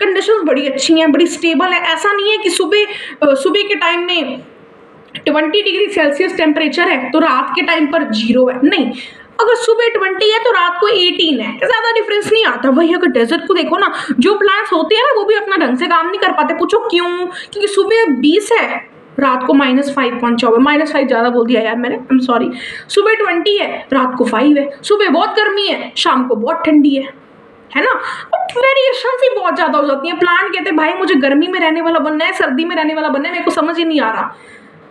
कंडीशंस बड़ी अच्छी हैं, बड़ी स्टेबल है, ऐसा नहीं है कि सुबह के टाइम में 20 डिग्री सेल्सियस टेम्परेचर है तो रात के टाइम पर 0 है, नहीं, अगर सुबह 20 है तो रात को 18 है, ज़्यादा डिफरेंस नहीं आता। वही अगर डेजर्ट को देखो ना, जो प्लांट्स होते हैं ना वो भी अपना ढंग से काम नहीं कर पाते, पूछो क्यों? क्योंकि सुबह 20 है, रात को -5 -5 -5 ज़्यादा बोल दिया यार मैंने, आई एम सॉरी। सुबह 20 है, रात को 5 है, सुबह बहुत गर्मी है, शाम को बहुत ठंडी है ना, वेरिएशन ही बहुत ज़्यादा हो जाती है। प्लांट कहते हैं भाई मुझे गर्मी में रहने वाला बनना है, सर्दी में रहने वाला बनना है, मेरे को समझ ही नहीं आ रहा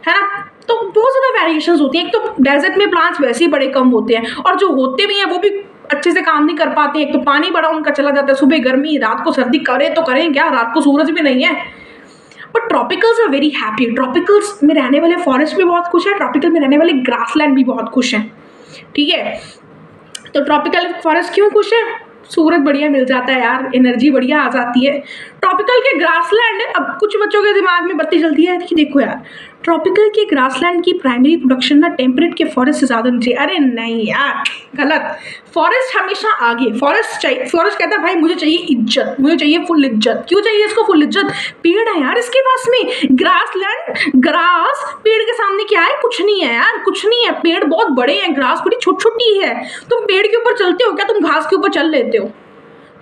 है ना, तो बहुत ज़्यादा वेरिएशंस होती हैं। एक तो डेजर्ट में प्लांट्स वैसे ही बड़े कम होते हैं, और जो होते भी हैं वो भी अच्छे से काम नहीं कर पाते हैं, एक तो पानी बड़ा उनका चला जाता है, सुबह गर्मी रात को सर्दी, करे तो करें क्या, रात को सूरज भी नहीं है। But tropicals are very happy, tropicals में रहने वाले फॉरेस्ट भी बहुत खुश है, ट्रॉपिकल में रहने वाले ग्रासलैंड भी बहुत खुश हैं। ठीक है, तो ट्रॉपिकल फॉरेस्ट क्यों खुश है? सूरज बढ़िया मिल जाता है यार, एनर्जी बढ़िया आ जाती है। ट्रॉपिकल के ग्रासलैंड, अब कुछ बच्चों के दिमाग में बत्ती जलती है कि देखो यार ट्रॉपिकल के ग्रासलैंड की प्राइमरी प्रोडक्शन ना टेम्परेट के फॉरेस्ट से ज़्यादा नहीं चाहिए। अरे नहीं यार, गलत, फॉरेस्ट हमेशा आगे, फॉरेस्ट चाहिए, फॉरेस्ट कहता है भाई मुझे चाहिए इज्जत, मुझे चाहिए फुल इज्जत। क्यों चाहिए इसको फुल इज्जत? पेड़ है यार इसके पास में, ग्रासलैंड, ग्रास पेड़ के सामने क्या है? कुछ नहीं है यार, कुछ नहीं है, पेड़ बहुत बड़े हैं, ग्रास बड़ी छोटी छोटी है। तुम पेड़ के ऊपर चलते हो क्या? तुम घास के ऊपर चल लेते हो?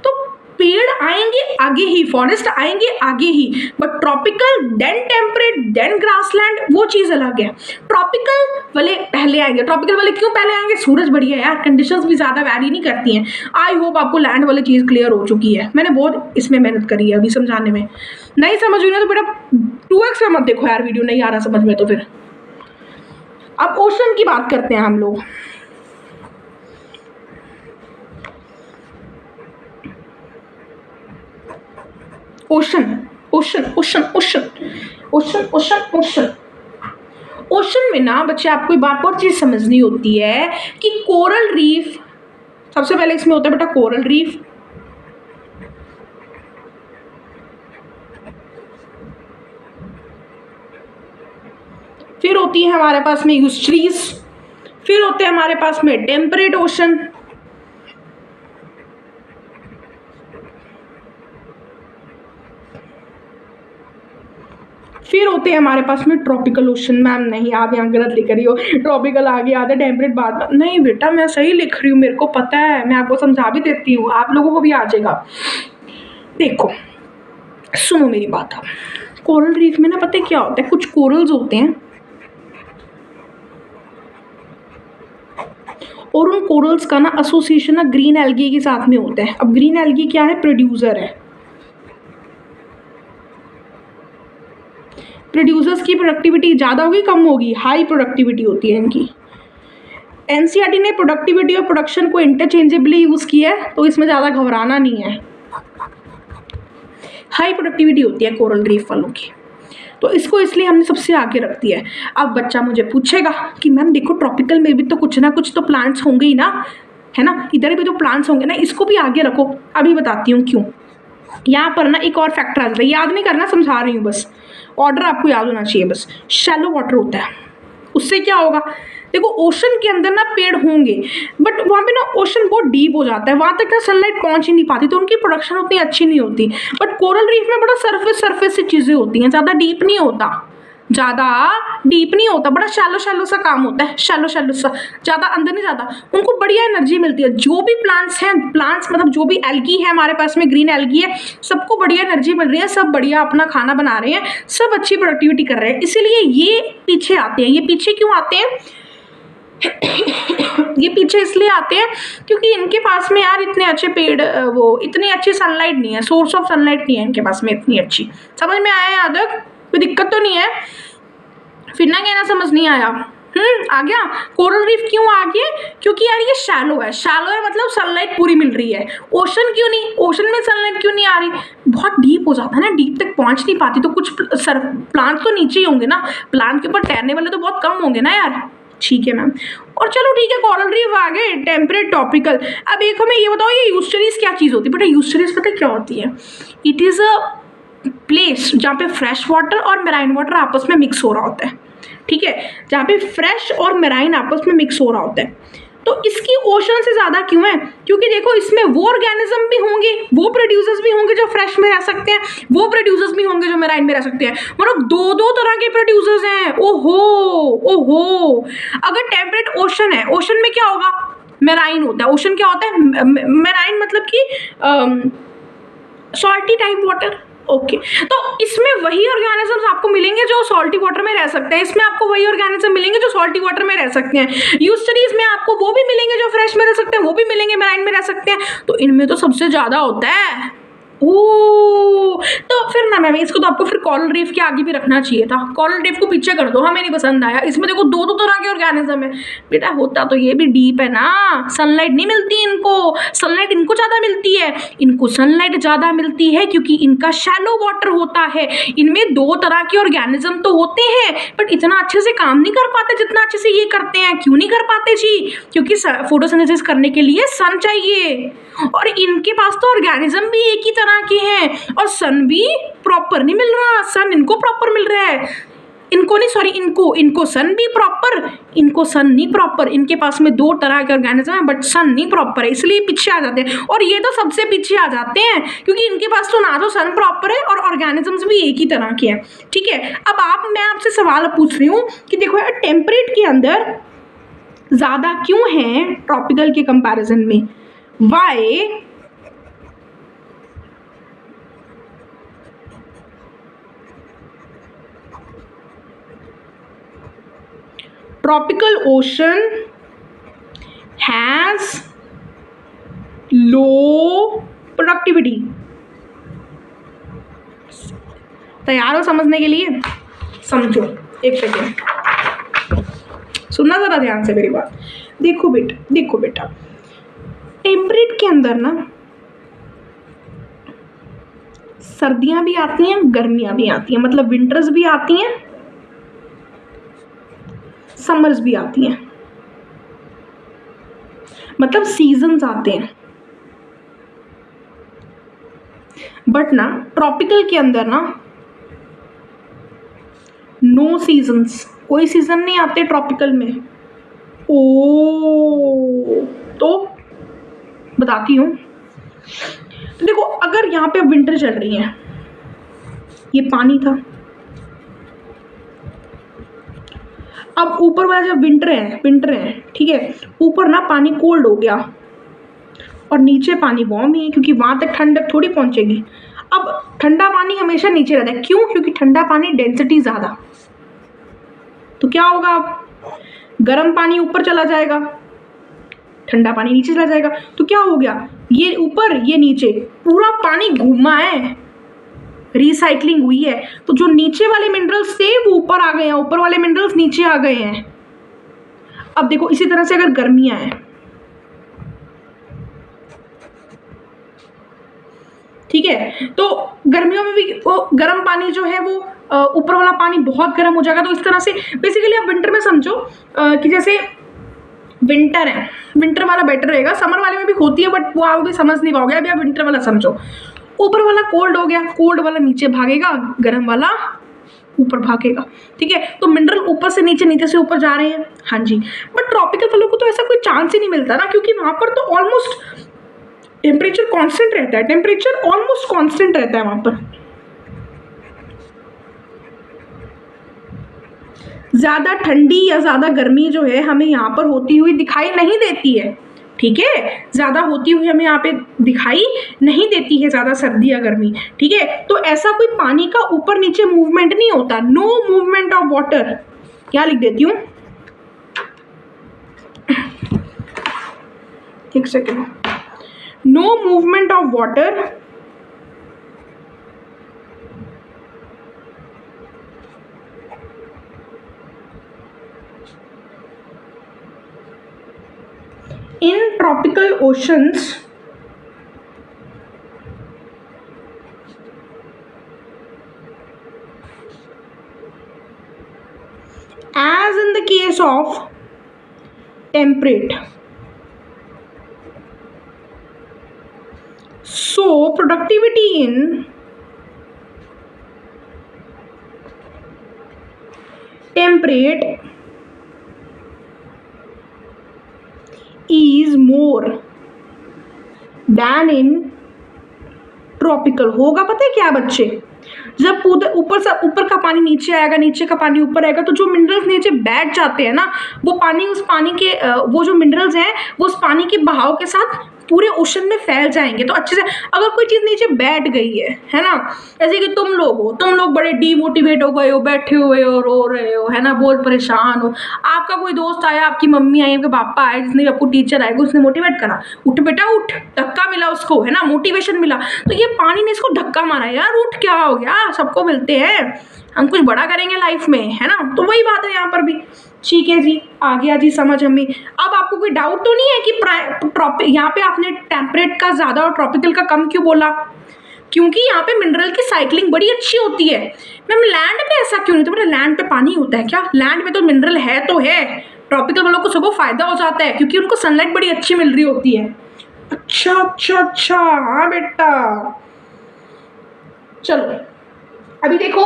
तो पेड़ आएंगे आगे ही, फॉरेस्ट आएंगे आगे ही, but tropical then temperate then grassland, वो चीज़ अलग है। ट्रॉपिकल वाले पहले आएंगे। ट्रॉपिकल वाले क्यों पहले आएंगे? सूरज बढ़िया है यार, कंडीशंस भी ज़्यादा वैरी नहीं करती हैं। आई होप आपको लैंड वाली चीज़ क्लियर हो चुकी है, मैंने बहुत इसमें मेहनत करी है अभी समझाने में। नहीं समझ हुई ना तो बेटा 2x में मत देखो यार वीडियो, नहीं आ रहा समझ में तो फिर। अब ओशन की बात करते हैं हम लोग। Ocean, ocean, ocean, ocean, ocean, ocean, ocean, ocean में ना बच्चे आपको एक बात और चीज़ समझनी होती है कि कोरल रीफ, सबसे पहले इसमें होता है बेटा कोरल रीफ, फिर होती है हमारे पास में यूस्ट्रीज, फिर होते हैं हमारे पास में टेम्परेट ओशन, फिर होते होते हैं हमारे पास में? Tropical ocean. मैम नहीं, आप यहाँ गलत लिख रही हो, ट्रॉपिकल आगे आता है, टेम्परेट बाद में। नहीं बेटा, मैं सही लिख रही हूँ, मेरे को पता है, मैं आपको समझा भी देती हूँ, आप लोगों को भी आ जाएगा। देखो सुनो मेरी बात। आप कोरल रीफ में ना पता है क्या होता है, कुछ कोरल्स होते हैं और उन कोरल्स का ना एसोसिएशन ना ग्रीन एल्गी के साथ में होता है। अब ग्रीन एल्गी क्या है? प्रोड्यूसर है। प्रोड्यूसर्स की प्रोडक्टिविटी ज़्यादा होगी कम होगी? हाई प्रोडक्टिविटी होती है इनकी। एनसीईआरटी ने प्रोडक्टिविटी और प्रोडक्शन को इंटरचेंजेबली यूज़ किया है, तो इसमें ज़्यादा घबराना नहीं है। हाई प्रोडक्टिविटी होती है कोरल रीफ वालों की, तो इसको इसलिए हमने सबसे आगे रख दिया है। अब बच्चा मुझे पूछेगा कि मैम देखो ट्रॉपिकल में भी तो कुछ ना कुछ तो प्लांट्स होंगे ही ना, है ना, इधर भी तो प्लांट्स होंगे ना, इसको भी आगे रखो। अभी बताती हूँ क्यों। यहाँ पर ना एक और फैक्टर आ जाता है, याद नहीं करना, समझा रही हूँ बस, ऑर्डर आपको याद होना चाहिए बस। शैलो वाटर होता है, उससे क्या होगा? देखो ओशन के अंदर ना पेड़ होंगे, बट वहाँ पे ना ओशन बहुत डीप हो जाता है, वहाँ तक ना सनलाइट पहुँच ही नहीं पाती, तो उनकी प्रोडक्शन उतनी अच्छी नहीं होती। बट कोरल रीफ में बड़ा सरफेस से चीज़ें होती हैं, ज़्यादा डीप नहीं होता, बड़ा शैलो सा काम होता है, शैलो सा, ज़्यादा अंदर नहीं जाता। उनको बढ़िया एनर्जी मिलती है। जो भी प्लांट्स हैं, प्लांट्स मतलब जो भी एल्गी है हमारे पास में, ग्रीन एल्गी है, सबको बढ़िया एनर्जी मिल रही है, सब बढ़िया अपना खाना बना रहे हैं, सब अच्छी प्रोडक्टिविटी कर रहे हैं, इसीलिए ये पीछे आते हैं। ये पीछे क्यों आते हैं? ये पीछे इसलिए आते हैं क्योंकि इनके पास में यार इतने अच्छे पेड़, वो इतनी अच्छी सनलाइट नहीं है, सोर्स ऑफ सनलाइट नहीं है इनके पास में इतनी अच्छी। समझ में आया यहाँ तक? कोई दिक्कत तो नहीं है? फिर ना कहना समझ नहीं आया। आ गया। कोरल रीफ क्यों आ गया? क्योंकि यार ये शैलो है मतलब सनलाइट पूरी मिल रही है। ओशन क्यों नहीं? ओशन में सनलाइट क्यों नहीं आ रही? बहुत डीप हो जाता है ना, डीप तक पहुंच नहीं पाती, तो कुछ प्लांट तो नीचे ही होंगे ना, प्लांट के ऊपर तैरने वाले तो बहुत कम होंगे ना यार। ठीक है मैम, और चलो ठीक है, कोरल रीफ आ गए, टेम्परेट, ट्रॉपिकल। अब एक हमें ये बताओ, ये यूस्टेरिस क्या चीज़ होती है? बेटा यूस्टेरिस पता क्या होती है? इट इज़ अ प्लेस जहाँ पे फ्रेश वाटर और मेराइन वाटर आपस में मिक्स हो रहा होता है। ठीक है, जहाँ पे फ्रेश और मेराइन आपस में मिक्स हो रहा होता है। तो इसकी ओशन से ज़्यादा क्यों है? क्योंकि देखो इसमें वो ऑर्गेनिज्म भी होंगे, वो प्रोड्यूसर्स भी होंगे जो फ्रेश में रह सकते हैं, वो प्रोड्यूसर्स भी होंगे जो मेराइन में रह सकते हैं। मतलब दो तरह के प्रोड्यूसर्स हैं। ओहो, अगर टेम्परेट ओशन है, ओशन में क्या होगा? मेराइन होता है। ओशन क्या होता है? मेराइन मतलब कि सॉल्टी टाइप वाटर। ओके, तो इसमें वही ऑर्गेनिजम्स आपको मिलेंगे जो सॉल्टी वाटर में रह सकते हैं, इसमें आपको वही ऑर्गेनिज्म मिलेंगे जो सॉल्टी वाटर में रह सकते हैं। यूस्टेरिस में आपको वो भी मिलेंगे जो फ्रेश में रह सकते हैं, वो भी मिलेंगे मेराइन में रह सकते हैं। तो इनमें तो सबसे ज़्यादा होता है। तो फिर ना मैम, इसको तो आपको फिर कोरल रीफ के आगे भी रखना चाहिए था। कोरल रीफ को पीछे कर दो, हमें नहीं पसंद आया। इसमें देखो दो तरह के ऑर्गेनिज्म है। बेटा होता तो ये भी डीप है ना, सनलाइट नहीं मिलती इनको, सनलाइट इनको ज़्यादा मिलती है। इनको सनलाइट ज़्यादा मिलती है क्योंकि इनका शैलो वाटर होता है। इनमें दो तरह के ऑर्गेनिज्म तो होते हैं, बट इतना अच्छे से काम नहीं कर पाते जितना अच्छे से ये करते हैं। क्यों नहीं कर पाते जी? क्योंकि फोटोसिंथेसिस करने के लिए सन चाहिए, और इनके पास तो ऑर्गेनिज्म भी एक ही तरह के हैं, और सन भी प्रॉपर नहीं मिल रहा। सन इनको प्रॉपर मिल रहा है, इनको नहीं, सॉरी, इनको सन भी प्रॉपर, इनको सन नहीं प्रॉपर। इनके पास में दो तरह के ऑर्गेनिज्म है बट सन नहीं प्रॉपर है, इसलिए पीछे आ जाते हैं। और ये तो सबसे पीछे आ जाते हैं क्योंकि इनके पास तो ना तो सन प्रॉपर है और ऑर्गेनिजम्स भी एक ही तरह के हैं। ठीक है, अब मैं आपसे सवाल पूछ रही हूँ कि देखो यार, टेम्परेट के अंदर ज़्यादा क्यों है ट्रॉपिकल के कंपैरिजन में? Y? Tropical ocean has low productivity. तैयार हो समझने के लिए? समझो, एक सेकेंड सुनना जरा ध्यान से मेरी बात। देखो बेटा, टेम्परेट के अंदर ना सर्दियां भी आती हैं, गर्मियां भी आती हैं, मतलब विंटर्स भी आती हैं, समर्स भी आती हैं, मतलब सीजन्स आते हैं। बट ना ट्रॉपिकल के अंदर ना नो सीजन्स, कोई सीजन नहीं आते ट्रॉपिकल में। तो बताती हूँ। तो देखो, अगर यहाँ पे विंटर चल रही है, ये पानी था, अब ऊपर वाला जब विंटर है, ठीक है, ऊपर ना पानी कोल्ड हो गया और नीचे पानी वार्म ही है, क्योंकि वहां तक ठंडक थोड़ी पहुंचेगी। अब ठंडा पानी हमेशा नीचे रहता है, क्यों? क्योंकि ठंडा पानी डेंसिटी ज्यादा, तो क्या होगा, अब गर्म पानी ऊपर चला जाएगा, ठंडा पानी नीचे चला जाएगा, तो क्या हो गया, ये ऊपर ये नीचे, पूरा पानी घूमा है, रिसाइकलिंग हुई है, तो जो नीचे वाले मिनरल्स थे वो ऊपर आ गए हैं, ऊपर वाले मिनरल्स नीचे आ गए हैं। अब देखो इसी तरह से अगर गर्मियां हैं, ठीक है, तो गर्मियों में भी वो गर्म पानी जो है वो ऊपर वाला पानी बहुत गर्म हो जाएगा। तो इस तरह से बेसिकली आप विंटर में समझो कि जैसे विंटर है, विंटर वाला बेटर रहेगा, समर वाले में भी होती है बट वो आप भी समझ नहीं पाओगे, अभी आप विंटर वाला समझो। ऊपर वाला कोल्ड हो गया, कोल्ड वाला नीचे भागेगा, गर्म वाला ऊपर भागेगा, ठीक है, तो मिनरल ऊपर से नीचे, नीचे से ऊपर जा रहे हैं। हाँ जी, बट ट्रॉपिकल फलों को तो ऐसा कोई चांस ही नहीं मिलता ना, क्योंकि वहां पर तो ऑलमोस्ट टेम्परेचर कांस्टेंट रहता है, टेम्परेचर ऑलमोस्ट कांस्टेंट रहता है वहां पर, ज्यादा ठंडी या ज्यादा गर्मी जो है हमें यहाँ पर होती हुई दिखाई नहीं देती है, ठीक है, ज्यादा होती हुई हमें यहाँ पे दिखाई नहीं देती है, ज्यादा सर्दी या गर्मी, ठीक है। तो ऐसा कोई पानी का ऊपर नीचे मूवमेंट नहीं होता, नो मूवमेंट ऑफ वाटर, क्या लिख देती हूँ, एक second, no movement of water in tropical oceans as in the case of temperate. So productivity in temperate is more than in tropical. होगा पता है क्या बच्चे, जब ऊपर से ऊपर का पानी नीचे आएगा, नीचे का पानी ऊपर आएगा, तो जो मिनरल्स नीचे बैठ जाते हैं ना, वो पानी उस पानी के वो जो मिनरल्स हैं वो उस पानी के बहाव के साथ पूरे ओशन में फैल जाएंगे। तो अच्छे से अगर कोई चीज़ नीचे बैठ गई है ना, जैसे कि तुम लोग हो, तुम लोग बड़े डीमोटिवेट हो गए हो, बैठे हुए हो, रो रहे हो, है ना, बहुत परेशान हो, आपका कोई दोस्त आया, आपकी मम्मी आई, आपके पापा आए, जिसने आपको टीचर आएगा उसने मोटिवेट करा, उठ बेटा उठ, धक्का मिला उसको, है ना, मोटिवेशन मिला, तो ये पानी ने इसको धक्का मारा, यार उठ, क्या हो गया, सबको मिलते हैं, हम कुछ बड़ा करेंगे लाइफ में, है ना। तो वही बात है यहाँ पर भी, ठीक है जी, आ गया जी समझ हमें। अब आपको कोई डाउट तो नहीं है कि यहाँ पे आपने टेम्परेट का ज़्यादा और ट्रॉपिकल का कम क्यों बोला? क्योंकि यहाँ पे मिनरल की साइकिलिंग बड़ी अच्छी होती है। मैम लैंड पे ऐसा क्यों नहीं? तो बेटा लैंड पे पानी होता है क्या? लैंड पे तो मिनरल है तो है, ट्रॉपिकल वालों को सबको फायदा हो जाता है क्योंकि उनको सनलाइट बड़ी अच्छी मिल रही होती है। अच्छा अच्छा अच्छा, हाँ बेटा, चलो अभी देखो,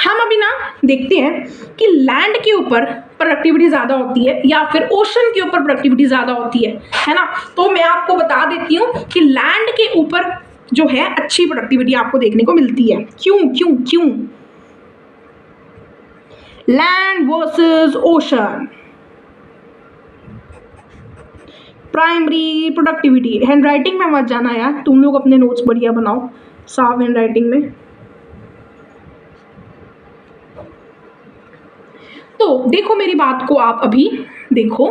हम अभी ना देखते हैं कि लैंड के ऊपर प्रोडक्टिविटी ज़्यादा होती है या फिर ओशन के ऊपर प्रोडक्टिविटी ज़्यादा होती है ना। तो मैं आपको बता देती हूँ कि लैंड के ऊपर जो है अच्छी प्रोडक्टिविटी आपको देखने को मिलती है। क्यों क्यों क्यों? Land versus ocean, primary productivity. Hand writing में मत जाना यार, तुम लोग अपने नोट्स बढ़िया बनाओ, साफ हैंड राइटिंग में। तो देखो मेरी बात को आप अभी देखो,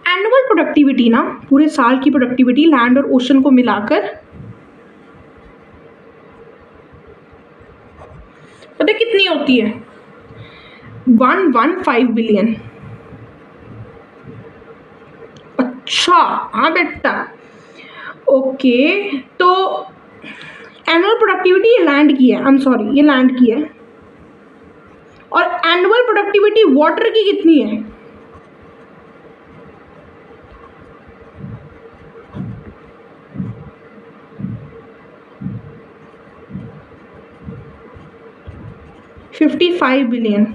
एनुअल प्रोडक्टिविटी ना, पूरे साल की प्रोडक्टिविटी लैंड और ओशन को मिलाकर पता कितनी होती है? 115 बिलियन। अच्छा हाँ बेटा, ओके, तो एनुअल प्रोडक्टिविटी ये लैंड की है, आई एम सॉरी ये लैंड की है, और एनुअल प्रोडक्टिविटी वाटर की कितनी है? $55 बिलियन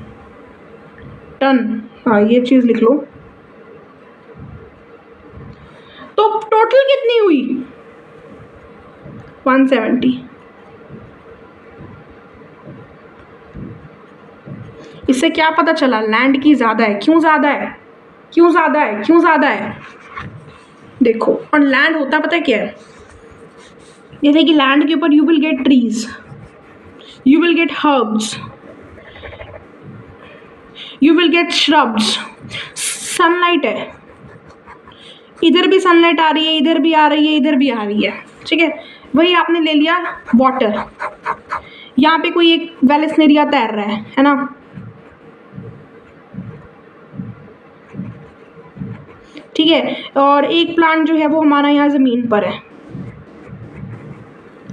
टन। हाँ ये चीज लिख लो। तो टोटल कितनी हुई? 170। इससे क्या पता चला? लैंड की ज़्यादा है। क्यों ज़्यादा है? क्यों ज़्यादा है? क्यों ज़्यादा है? देखो, और लैंड होता पता है क्या है? जैसे कि लैंड के ऊपर you will gate trees, you will gate herbs, you will gate shrubs. Sunlight है, इधर भी सनलाइट आ रही है, इधर भी आ रही है, इधर भी आ रही है, ठीक है। वही आपने ले लिया वाटर, यहाँ पे कोई एक वेलस्नेरिया तैर रहा है ना, ठीक है, और एक प्लांट जो है वो हमारा यहाँ ज़मीन पर है,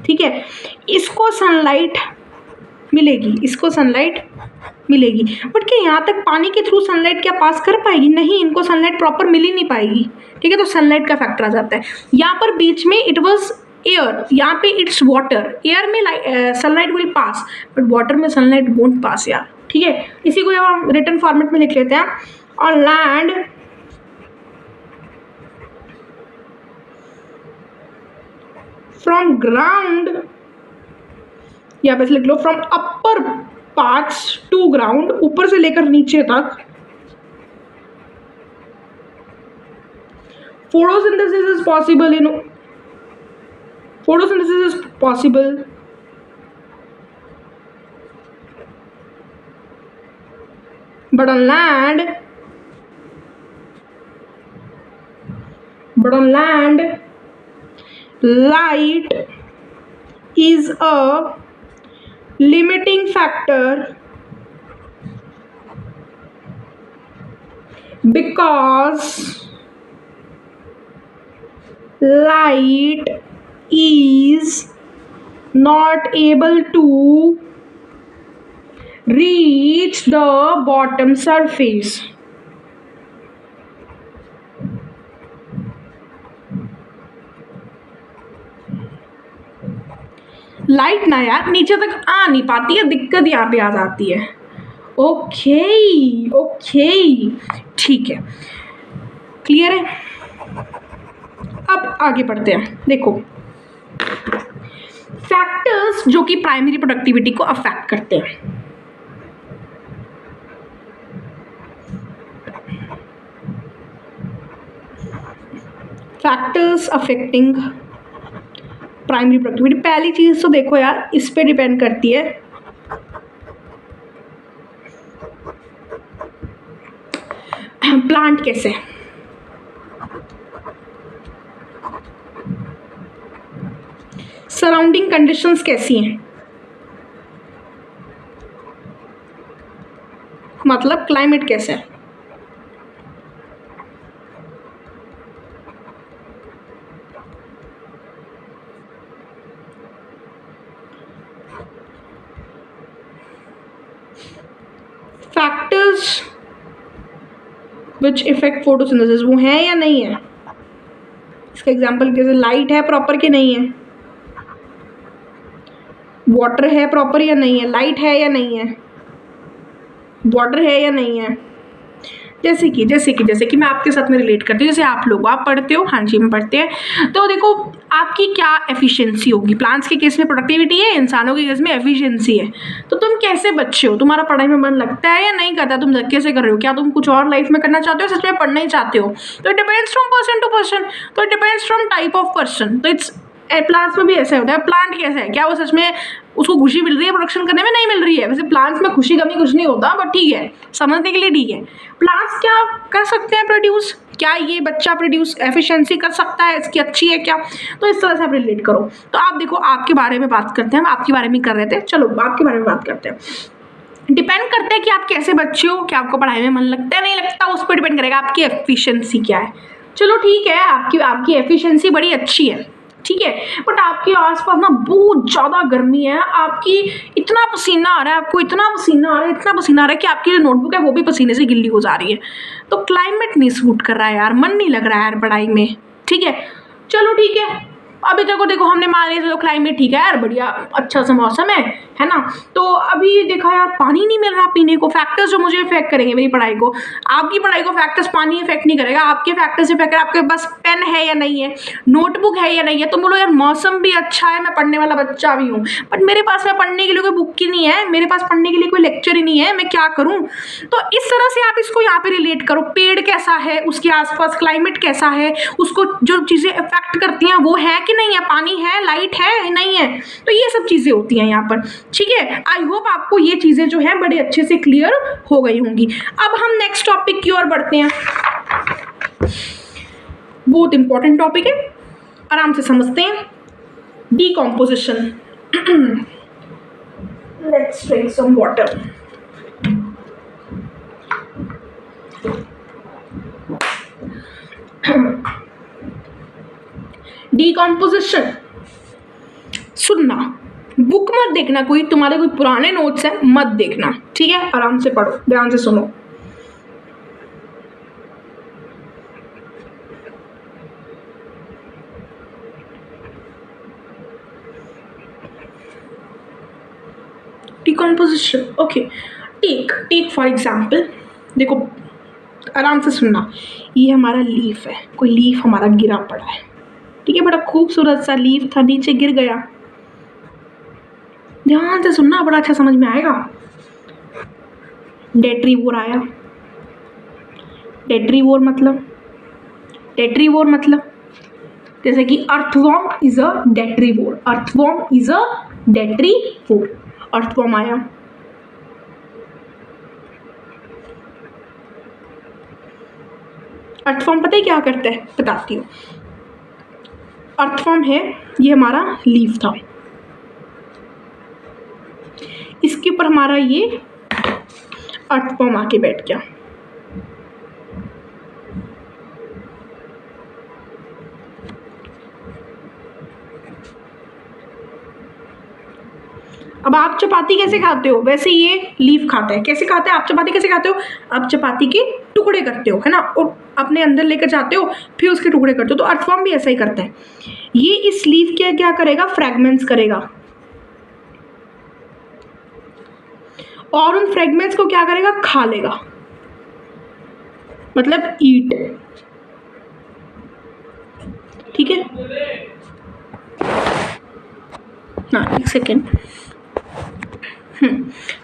ठीक है। इसको सनलाइट मिलेगी, इसको सनलाइट मिलेगी, बट क्या यहाँ तक पानी के थ्रू सनलाइट क्या पास कर पाएगी? नहीं, इनको सनलाइट प्रॉपर मिल ही नहीं पाएगी, ठीक है। तो सनलाइट का फैक्टर आ जाता है यहाँ पर। बीच में इट वाज एयर, यहाँ पे इट्स वाटर। एयर में sunlight will pass, but water में सनलाइट वोंट पास यार, ठीक है। इसी को जब हम रिटन फॉर्मेट में लिख लेते हैं, ऑन लैंड फ्रॉम ग्राउंड, या बस लिख लो from upper parts to ground, ऊपर से लेकर नीचे तक, photosynthesis is possible, photosynthesis is possible, but on land light is a limiting factor because light is not able to reach the bottom surface. Light ना यार नीचे तक आ नहीं पाती है, दिक्कत यहाँ पे आ जाती है। ओके ओके, ठीक है, क्लियर है। अब आगे बढ़ते हैं। देखो, फैक्टर्स जो कि प्राइमरी प्रोडक्टिविटी को अफेक्ट करते हैं। फैक्टर्स अफेक्टिंग प्राइमरी प्रोडक्टिविटी, पहली चीज तो देखो यार, इस पे डिपेंड करती है प्लांट कैसे है, सराउंडिंग कंडीशंस कैसी हैं, मतलब क्लाइमेट कैसा है। फैक्टर्स विच इफेक्ट फोटोसिंथेसिस वो हैं या नहीं है। इसका एग्जांपल जैसे लाइट है प्रॉपर कि नहीं है, वाटर है प्रॉपर या नहीं है, लाइट है या नहीं है, वाटर है या नहीं है। जैसे कि मैं आपके साथ में रिलेट करती हूँ, जैसे आप लोग आप पढ़ते हो, हाँ जी हम पढ़ते हैं, तो देखो आपकी क्या एफिशिएंसी होगी। प्लांट्स के केस में प्रोडक्टिविटी है, इंसानों के केस में एफिशिएंसी है। तो तुम कैसे बच्चे हो, तुम्हारा पढ़ाई में मन लगता है या नहीं करता, तुम धक्के से कर रहे हो, क्या तुम कुछ और लाइफ में करना चाहते हो, सच में पढ़ना ही चाहते हो। तो it depends from person to person, तो it depends from type of person. तो इट्स प्लांट्स में भी ऐसा होता है। प्लांट कैसा है, क्या वो सच में उसको खुशी मिल रही है प्रोडक्शन करने में, नहीं मिल रही है। वैसे प्लांट्स में खुशी कमी कुछ नहीं होता, बट ठीक है समझने के लिए ठीक है। प्लांट्स क्या कर सकते हैं प्रोड्यूस, क्या ये बच्चा प्रोड्यूस एफिशिएंसी कर सकता है, इसकी अच्छी है क्या, तो इस तरह से आप रिलेट करो। तो आप देखो आपके बारे में बात करते हैं, हम आपके बारे में कर रहे थे, चलो आपके बारे में बात करते हैं। डिपेंड करता है कि आप कैसे बच्चे हो, क्या आपको पढ़ाई में मन लगता है नहीं लगता, उस पर डिपेंड करेगा आपकी एफिशिएंसी क्या है। चलो ठीक है, आपकी एफिशिएंसी बड़ी अच्छी है, ठीक है, बट आपके आसपास ना बहुत ज़्यादा गर्मी है, आपकी इतना पसीना आ रहा है, आपको इतना पसीना आ रहा है कि आपकी जो नोटबुक है वो भी पसीने से गिल्ली हो जा रही है। तो क्लाइमेट नहीं सूट कर रहा है यार, मन नहीं लग रहा है यार पढ़ाई में, ठीक है। चलो ठीक है, अभी देखो हमने मान लिया चलो क्लाइमेट ठीक है यार, बढ़िया अच्छा सा मौसम है, है ना। तो अभी देखा यार पानी नहीं मिल रहा पीने को, फैक्टर्स जो मुझे इफेक्ट करेंगे मेरी पढ़ाई को, आपकी पढ़ाई को फैक्टर्स पानी इफेक्ट नहीं करेगा, आपके फैक्टर्स इफेक्ट करेगा आपके पास पेन है या नहीं है, नोटबुक है या नहीं है। तो बोलो यार मौसम भी अच्छा है, मैं पढ़ने वाला बच्चा भी हूँ, बट मेरे पास में पढ़ने के लिए कोई बुक ही नहीं है, मेरे पास पढ़ने के लिए कोई लेक्चर ही नहीं है, मैं क्या करूँ। तो इस तरह से आप इसको यहाँ पे रिलेट करो, पेड़ कैसा है, उसके आसपास क्लाइमेट कैसा है, उसको जो चीज़ें इफेक्ट करती हैं वो है कि नहीं है, पानी है, लाइट है नहीं है, तो ये सब चीज़ें होती हैं यहाँ पर। ठीक है, आई होप आपको ये चीज़ें जो है बड़े अच्छे से क्लियर हो गई होंगी। अब हम नेक्स्ट टॉपिक की ओर बढ़ते हैं, बहुत इंपॉर्टेंट टॉपिक है, आराम से समझते हैं। Decomposition. Let's drink some water. Decomposition सुनना, बुक मत देखना, कोई तुम्हारे कोई पुराने नोट्स हैं मत देखना, ठीक है, आराम से पढ़ो, ध्यान से सुनो। Decomposition, okay, take for example, देखो आराम से सुनना, ये हमारा लीफ है, कोई लीफ हमारा गिरा पड़ा है, ठीक है, बड़ा खूबसूरत सा लीफ था, नीचे गिर गया, ध्यान से सुनना, बड़ा अच्छा समझ में आएगा। डेट्रीवोर आया, डेट्रीवोर मतलब जैसे कि earthworm is a detritivore, earthworm is a detritivore, earthworm आया। अर्थवॉर्म पता है क्या करता है, बताती हूँ। अर्थवॉर्म है, ये हमारा लीफ था, इसके ऊपर हमारा ये अर्थवॉर्म आके बैठ गया, अब आप चपाती कैसे खाते हो, वैसे ये लीफ खाता है, कैसे खाता है, आप चपाती कैसे खाते हो, आप चपाती के टुकड़े करते हो, है ना, और अपने अंदर लेकर जाते हो, फिर उसके टुकड़े करते हो, तो अर्थवॉर्म भी ऐसा ही करता है, ये इस लीफ के क्या करेगा, फ्रैगमेंट्स करेगा, और उन फ्रैगमेंट्स को क्या करेगा, खा लेगा, मतलब ईट, ठीक है। हाँ एक सेकेंड,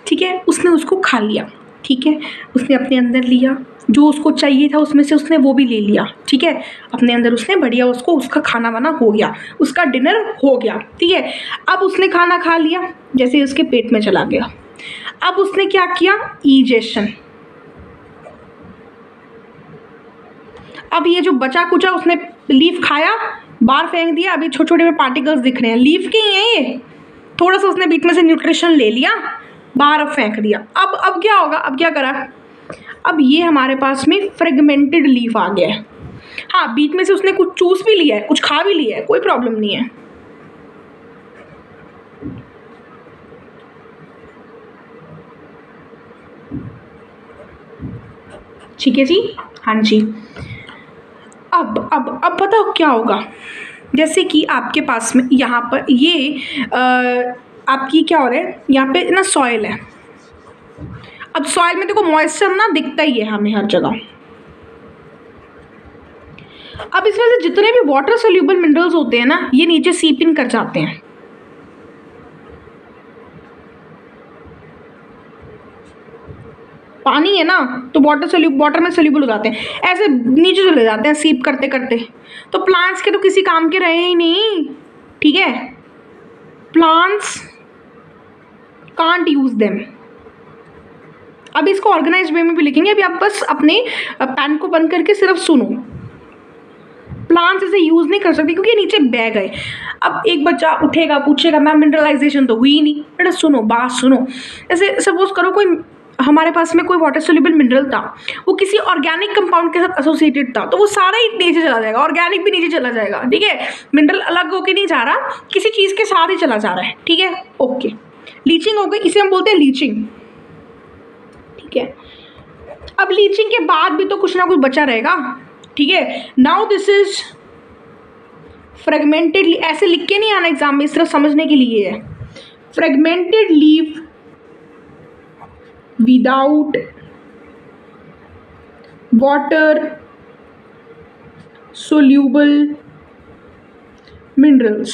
ठीक है, उसने उसको खा लिया, ठीक है, उसने अपने अंदर लिया, जो उसको चाहिए था उसमें से उसने वो भी ले लिया, ठीक है, अपने अंदर उसने बढ़िया उसको उसका खाना वाना हो गया, उसका डिनर हो गया, ठीक है। अब उसने खाना खा लिया, जैसे उसके पेट में चला गया, अब उसने क्या किया, ईजेशन, अब ये जो बचा कुचा उसने लीफ खाया, बाहर फेंक दिया, अभी छोटे छोटे में पार्टिकल्स दिख रहे हैं, लीफ के ही हैं ये, थोड़ा सा उसने बीच में से न्यूट्रिशन ले लिया, बाहर अब फेंक दिया, अब क्या होगा, अब क्या करा, अब ये हमारे पास में फ्रेगमेंटेड लीफ आ गया है, हाँ बीच में से उसने कुछ चूस भी लिया है, कुछ खा भी लिया है, कोई प्रॉब्लम नहीं है, ठीक है जी, हाँ जी। अब पता हो क्या होगा, जैसे कि आपके पास में यहाँ पर ये आपकी क्या हो रहा है, यहाँ पे ना सॉइल है, अब सॉइल में देखो मॉइस्चर ना दिखता ही है हमें हर जगह, अब इसमें से जितने भी वाटर सोल्यूबल मिनरल्स होते हैं ना, ये नीचे सीप इन कर जाते हैं, पानी है ना तो वाटर में सोल्यूबल हो जाते हैं, ऐसे नीचे चले जाते हैं सीप करते करते, तो प्लांट्स के तो किसी काम के रहे ही नहीं, ठीक है, प्लांट्स कांट यूज देम। अब इसको ऑर्गेनाइज वे में भी लिखेंगे, अभी आप बस अपने पेन को बंद करके सिर्फ सुनो, प्लांट्स इसे यूज नहीं कर सकते क्योंकि नीचे बह गए। अब एक बच्चा उठेगा पूछेगा मैम मिनरलाइजेशन तो हुई नहीं, बेटा सुनो बात सुनो, ऐसे सपोज करो कोई हमारे पास में कोई वाटर सोल्यूबल मिनरल था, वो किसी ऑर्गेनिक कंपाउंड के साथ एसोसिएटेड था, तो वो सारा ही नीचे चला जाएगा, ऑर्गेनिक भी नीचे चला जाएगा, ठीक है, मिनरल अलग होके नहीं जा रहा, किसी चीज़ के साथ ही चला जा रहा है, ठीक है, ओके। लीचिंग हो गई, इसे हम बोलते हैं लीचिंग, ठीक है। अब लीचिंग के बाद भी तो कुछ ना कुछ बचा रहेगा, ठीक है। नाउ दिस इज फ्रेगमेंटेड, ऐसे लिख के नहीं आना एग्जाम में, सिर्फ समझने के लिए है, fragmented leaf without water soluble minerals.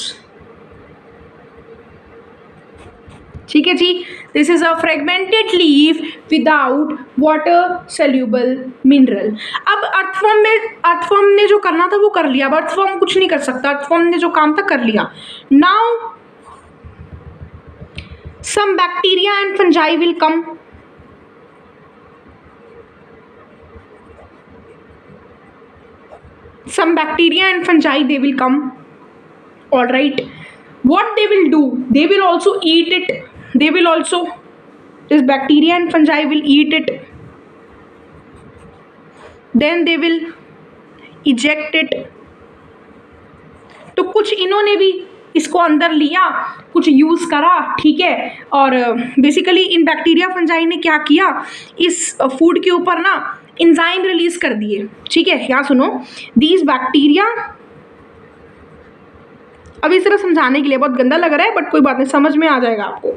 ठीक है जी, this is a fragmented leaf without water soluble mineral. अब अर्थफॉर्म ने जो करना था वो कर लिया. अब अर्थफॉर्म कुछ नहीं कर सकता. अर्थफॉर्म ने जो काम था कर लिया. Now some bacteria and fungi will come. Some bacteria and fungi, they will come. All right, what they will do, they will also eat it. They will also, this bacteria and fungi will eat it, then they will eject it. तो कुछ इन्होंने भी इसको अंदर लिया, कुछ use करा, ठीक है. और बेसिकली इन बैक्टीरिया फंजाई ने क्या किया, इस फूड के ऊपर ना इंजाइम रिलीज कर दिए. ठीक है, यहाँ सुनो. दीज बैक्टीरिया, अब इस तरह समझाने के लिए बहुत गंदा लग रहा है बट कोई बात नहीं, समझ में आ जाएगा आपको.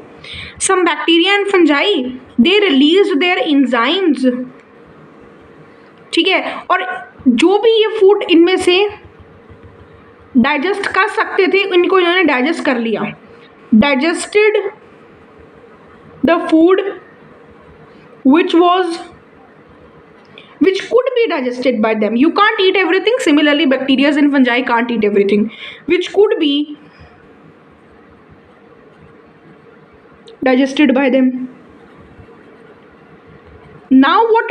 Some bacteria and fungi they release their enzymes. ठीक है, और जो भी ये फूड इनमें से डाइजेस्ट कर सकते थे इनको इन्होंने डाइजेस्ट कर लिया. Digested the food which could be digested by them. You can't eat everything. Similarly, bacteria and fungi can't eat everything, which could be digested by them. Now what